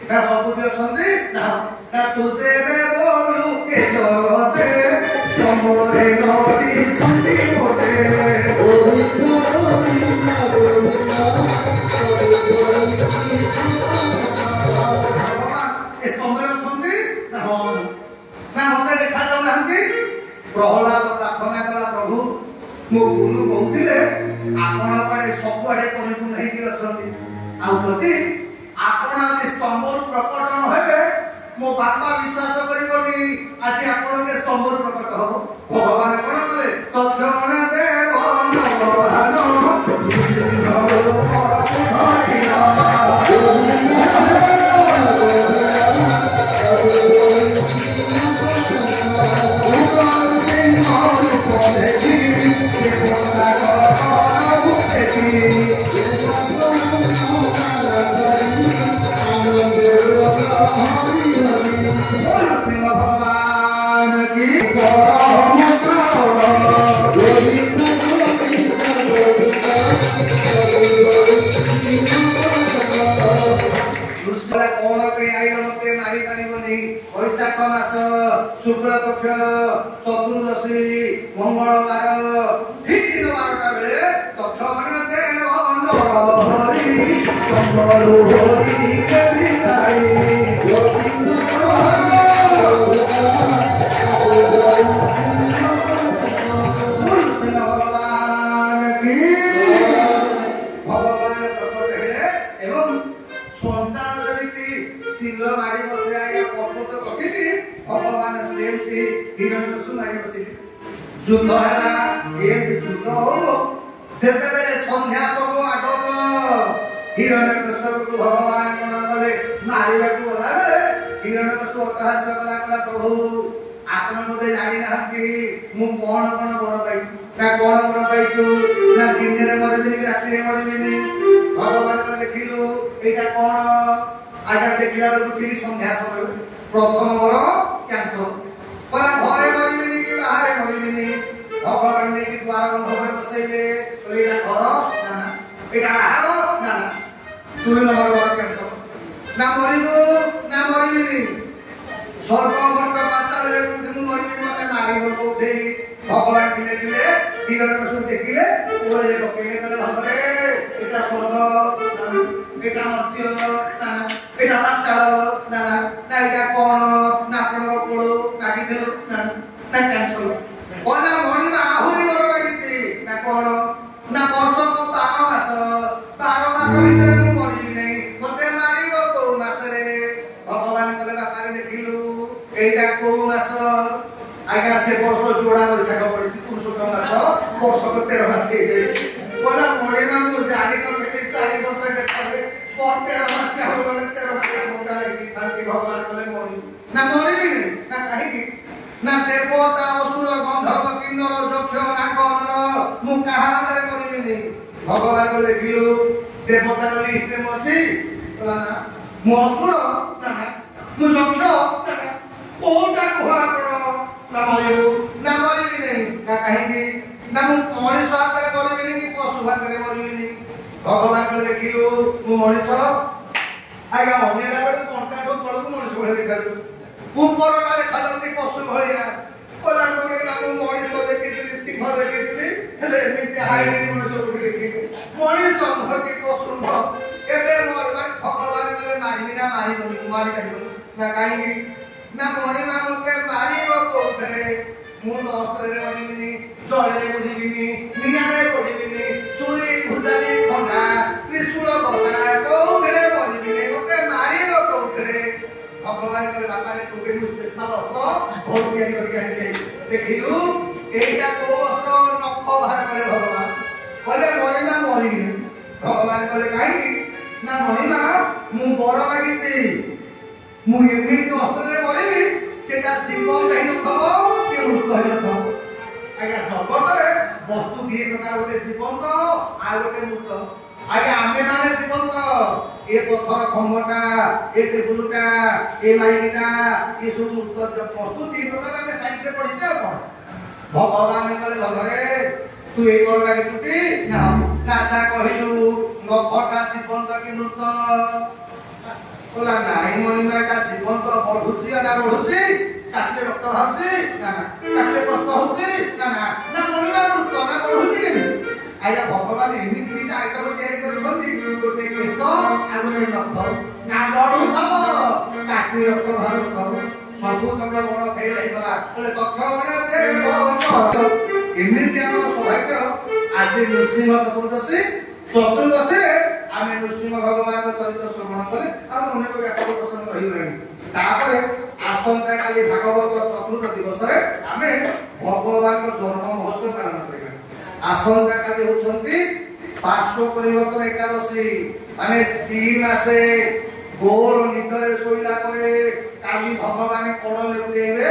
ନା ସବୁଠି ଅଛନ୍ତି? ନା ତୁ ଯେବେ ବୋଲୁ ଏ ଜଗତେ ସମରେ ନଦୀ ସନ୍ଧି ମୋଟେ ଏ ସମୟରେ ଅଛନ୍ତି? ନା ମତେ ଦେଖାଯାଉନାହାନ୍ତି? ପ୍ରହ୍ଲାଦ ପ୍ରାର୍ଥନା କଲା ପ୍ରଭୁ ମୋ ଗୁରୁ କହୁଥିଲେ ଆପଣ କୁଆଡେ ସବୁଆଡେ ପରିପୂର୍ଣ୍ଣ ହେଇକି ଅଛନ୍ତି। ଆଉ ଯଦି ଆପଣ ଆଜି ସ୍ତମ୍ଭରୁ ପ୍ରକଟ ନ ହେବେ ମୋ ବାପା ବିଶ୍ୱାସ କରିବନି ଆଜି ଆପଣଙ୍କ ସ୍ତମ୍ଭରୁ ପ୍ରକଟ ହବ। ଭଗବାନ କଣ କଲେ? ତଦ୍ଗଣ ଦେବ ବୈଶାଖ ମାସ ଶୁକ୍ଳ ପକ୍ଷ ଚତୁର୍ଦଶୀ ମଙ୍ଗଳବାର ଠିକ ଦିନ 12ଟା ବେଳେ ତକ୍ଷଣ ଦେବ ହରି ଭଗବାନ କି ଭଗବାନ ପ୍ରକଟ ହେଲେ ଏବଂ ସନ୍ତାନ ଯେମିତି ଚିଲ ମାରି ବସେ ଆଜ୍ଞା ପର୍ବତ କଟିକି ଭଗବାନ ସେମିତି ହିରଣ୍ୟକଶିପୁ ମାରି ବସିଲେ। ଯୁଦ୍ଧ ହେଲା ଏମିତି ଯୁଦ୍ଧ ହଉ ଯେତେବେଳେ ସନ୍ଧ୍ୟା ସମୟ ଆଗତ ହିରଣ୍ୟକଶିପୁକୁ ଭଗବାନ କଣ କଲେ ମାରିବାକୁ ଗଲାବେଳେ ହିରଣ୍ୟକଶିପୁ ଅଟ୍ଟହାସ୍ୟ କଲା ପ୍ରଭୁ ଆପଣ ବୋଧେ ଜାଣିନାହାନ୍ତି ମୁଁ କଣ କଣ ବର ପାଇଛି ନା କଣ ବର ପାଇଛୁ ନା ଦିନରେ ମରିବିନି ରାତିରେ ମରିବିନି ଭଗବାନ ଦେଖିଲୁ ଏଇଟା କଣ ଆଜ୍ଞା ଦେଖିଲା ବେଳକୁ ଠିକ ସନ୍ଧ୍ୟା ସମୟ ପ୍ରଥମ ବର କ୍ୟାନ୍ସର କହିଲା ଘରେ ମରିବିନି କି ବାହାରେ ମରିବିନି ଭଗବାନ ନେଇକି ଦ୍ୱାର ବନ୍ଧରେ ବସେଇଲେ ଏଇଟା ଘର ନା ନା ଏଇଟା ବାହାର ନା ନା ଦୁଇ ନମ୍ବର ବର କ୍ୟାନ୍ସର ନା ମରିବୁ ନା ମରିବିନି ସର୍ବମଣ୍ଡ ମାତାରେ ମୁଁ ମରିବି ମତେ ମାରିବ କୋଉଠି ଭଗବାନ ଥିଲେ ଥିଲେ ତୀରକୁ ଦେଖିଲେ ଓଳେ ପକେଇଲେ କହିଲେ ଭଗରେ ଏଇଟା ସ୍ୱର୍ଗ ଏଇଟା ମର୍ତ୍ତ୍ୟ ନା ଏଇଟା ପାତାଳ ନା ନା ଏଇଟା କଣ ନା ଆପଣଙ୍କ କୋଳ ନାଗିଦେଲ ନା ନା କ୍ୟାନ୍ସର କହିଲା ମଣିମା ଆହୁରି ବଡ ଲାଗିଛି ନା କଣ ନା ବର୍ଷକୁ 12 ମାସ 12 ମାସ ଭିତରେ ମୁଁ ମରିବି ନାହିଁ ମତେ ମାରିବ କୋଉ ମାସରେ ଭଗବାନ କହିଲେ ବାପାରେ ଦେଖିଲୁ ଏଇଟା କୋଉ ମାସ ଆଜ୍ଞା ସେ ବର୍ଷ ଯୋଡା ବୈଶାଖ ପଡିଛି ପୁରୁଷୋତ୍ତମ ମାସ ବର୍ଷକ 13 ମାସ ହେଇଯାଇଛି କହିଲା ମଣିମା ମୁଁ ଜାଣିନଥିଲି 4 ବର୍ଷ ଦେଖାଲେ 13 ମାସ ହବ ବୋଲେ 13 ମାସ ମୁଣ୍ଡା ହେଇକି ଖାନ୍ତି ଭଗବାନ କହିଲେ ମରିବି ନା ମରିବିନି ନା କାହିଁକି ନା ଦେବତା ଅସୁର ଗନ୍ଧର୍ବ କିନ୍ନର ଯକ୍ଷ ନାଗ ନର ମୁଁ କାହାଣରେ ମରିବିନି ଭଗବାନ କହିଲେ ଦେଖିଲୁ ଦେବତାର ଲିଷ୍ଟରେ ମୁଁ ଅଛି ମୁଁ ଅସୁର ନା ମୁଁ ଯକ୍ଷ କୋଉଟା କୁହ ଆପଣ ନା ମରିବୁ ନା ମରିବି ନାହିଁ ନା କାହିଁକି ନା ମୁଁ ମଣିଷ ହାତରେ ମରିବିନି କି ପଶୁ ହାତରେ ମରିବିନି ଭଗବାନ କହିଲେ ଦେଖିଲୁ ମୁଁ ମଣିଷ ଆଜ୍ଞା ଅନେଇଲା ବେଳକୁ କଣ୍ଟାଠୁ ତଳକୁ ମଣିଷ ଭଳିଆ ଦେଖାଯାଉଛି ଉପରଟା ଦେଖାଯାଉଛି ପଶୁ ଭଳିଆ କହିଲା ମୁଁ ମଣିଷ ଦେଖିଥିଲି ସିଂହ ଦେଖିଥିଲି ହେଲେ ଏମିତି ହାଇନି ମଣିଷ କୋଉଠି ଦେଖିଲି ମଣିଷ ନୁହଁ କି ପଶୁ ନୁହଁ ଏବେ ଭଗବାନ କହିଲେ ମାରିବି ନା ମାରିବନି ମାରି ପାରିବନି ନା କାହିଁକି ନା ମଣିମା ମତେ ମାରିବ କୋଉଥିରେ ମୁଁ ଅସ୍ତ୍ରରେ ମରିବିନି ଜଳରେ ବୁଡ଼ିବିନି ନିଆଁରେ ପଡ଼ିବିନି ଚୁରି ଭୁଜାଲି ଖଣ୍ଡା ତ୍ରିଶୂଳ ଗଦା କୋଉଥିରେ ମରିବିନି ମତେ ମାରିବ କୋଉଥିରେ ଭଗବାନ କହିଲେ ବାପାରେ ତୁ ବି ମୁଁ ସ୍ପେଶାଲ ଅସ୍ତ୍ର ଘର ତିଆରି କରିକି ଆଣିକି ଦେଖିଲୁ ଏଇଟା କୋଉ ଅସ୍ତ୍ର ନଖ ବାହାର କଲେ ଭଗବାନ କହିଲେ ମଣିମା ମରିବିନି ଭଗବାନ କହିଲେ କାହିଁକି ନା ମଣିମା ମୁଁ ବର ମାଗିଛି ମୁଁ ଏମିତି ଅସ୍ତ୍ରରେ ମରିବି ସେଟା ଜୀବନ ହେଇନଥିବ କି ମୃତ ହେଇନଥିବ ଆଜ୍ଞା ଜଗତରେ ବସ୍ତୁ ଦି ପ୍ରକାର ଗୋଟେ ଜୀବନ୍ତ ଆଉ ଗୋଟେ ମୃତ ଆଜ୍ଞା ଆମେ ମାନେ ଜୀବନ୍ତ ଏ ପଥର ଖମ୍ବଟା ଏ ଟେବୁଲଟା ଏ ଲାଇଟଟା ଏ ସବୁ ମୃତ ବସ୍ତୁ ଦି ପ୍ରକାର ଆମେ ସାଇନ୍ସରେ ପଢିଛେ ଆଉ କଣ ଭଗବାନ କହିଲେ ଧନରେ ତୁ ଏଇ ବଡ ଲାଗିଛୁ କି ନା ଆଚ୍ଛା କହିଲୁ ନଖଟା ଜୀବନ୍ତ କି ମୃତ बोला नहीं मणिमा का जीवन तो बढ़ुची ना बढ़ुची काटे रक्त बाहरुची ना काटे कष्ट होची ना ना मणिमा मृत ना बढ़ुची के आया भगवान एमिति दिटा आइटम तयारी करछन्ती गोटे केश आ गोटे नख ना बढ़ु थब काटे रक्त बाहरु सबु तक बड़ फेल हेगला बोले तथ्य बड़ा देव एमिति हम सौभाग्य आज नृसिंह चतुर्दशी आमे नृसिंह भगवान चरित्र श्रवण कले आ अनेक व्यापक प्रसंग रही तापर आसंता काली भागवत चतुर्थ दिवस रे आमे भगवान जन्म महोत्सव पालन करिबा आसंता काली होचंती पार्श्व परिवर्तन एकादशी माने 3 मासे गोर निदरे सोइला परे काली भगवान कोड़ लेउटेबे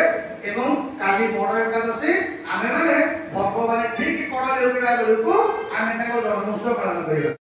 एवं काली बड़ एकादशी आमे माने भगवान ठीक कोड़ लेउटेला बेलको आमे ताको जन्म महोत्सव पालन करिबा।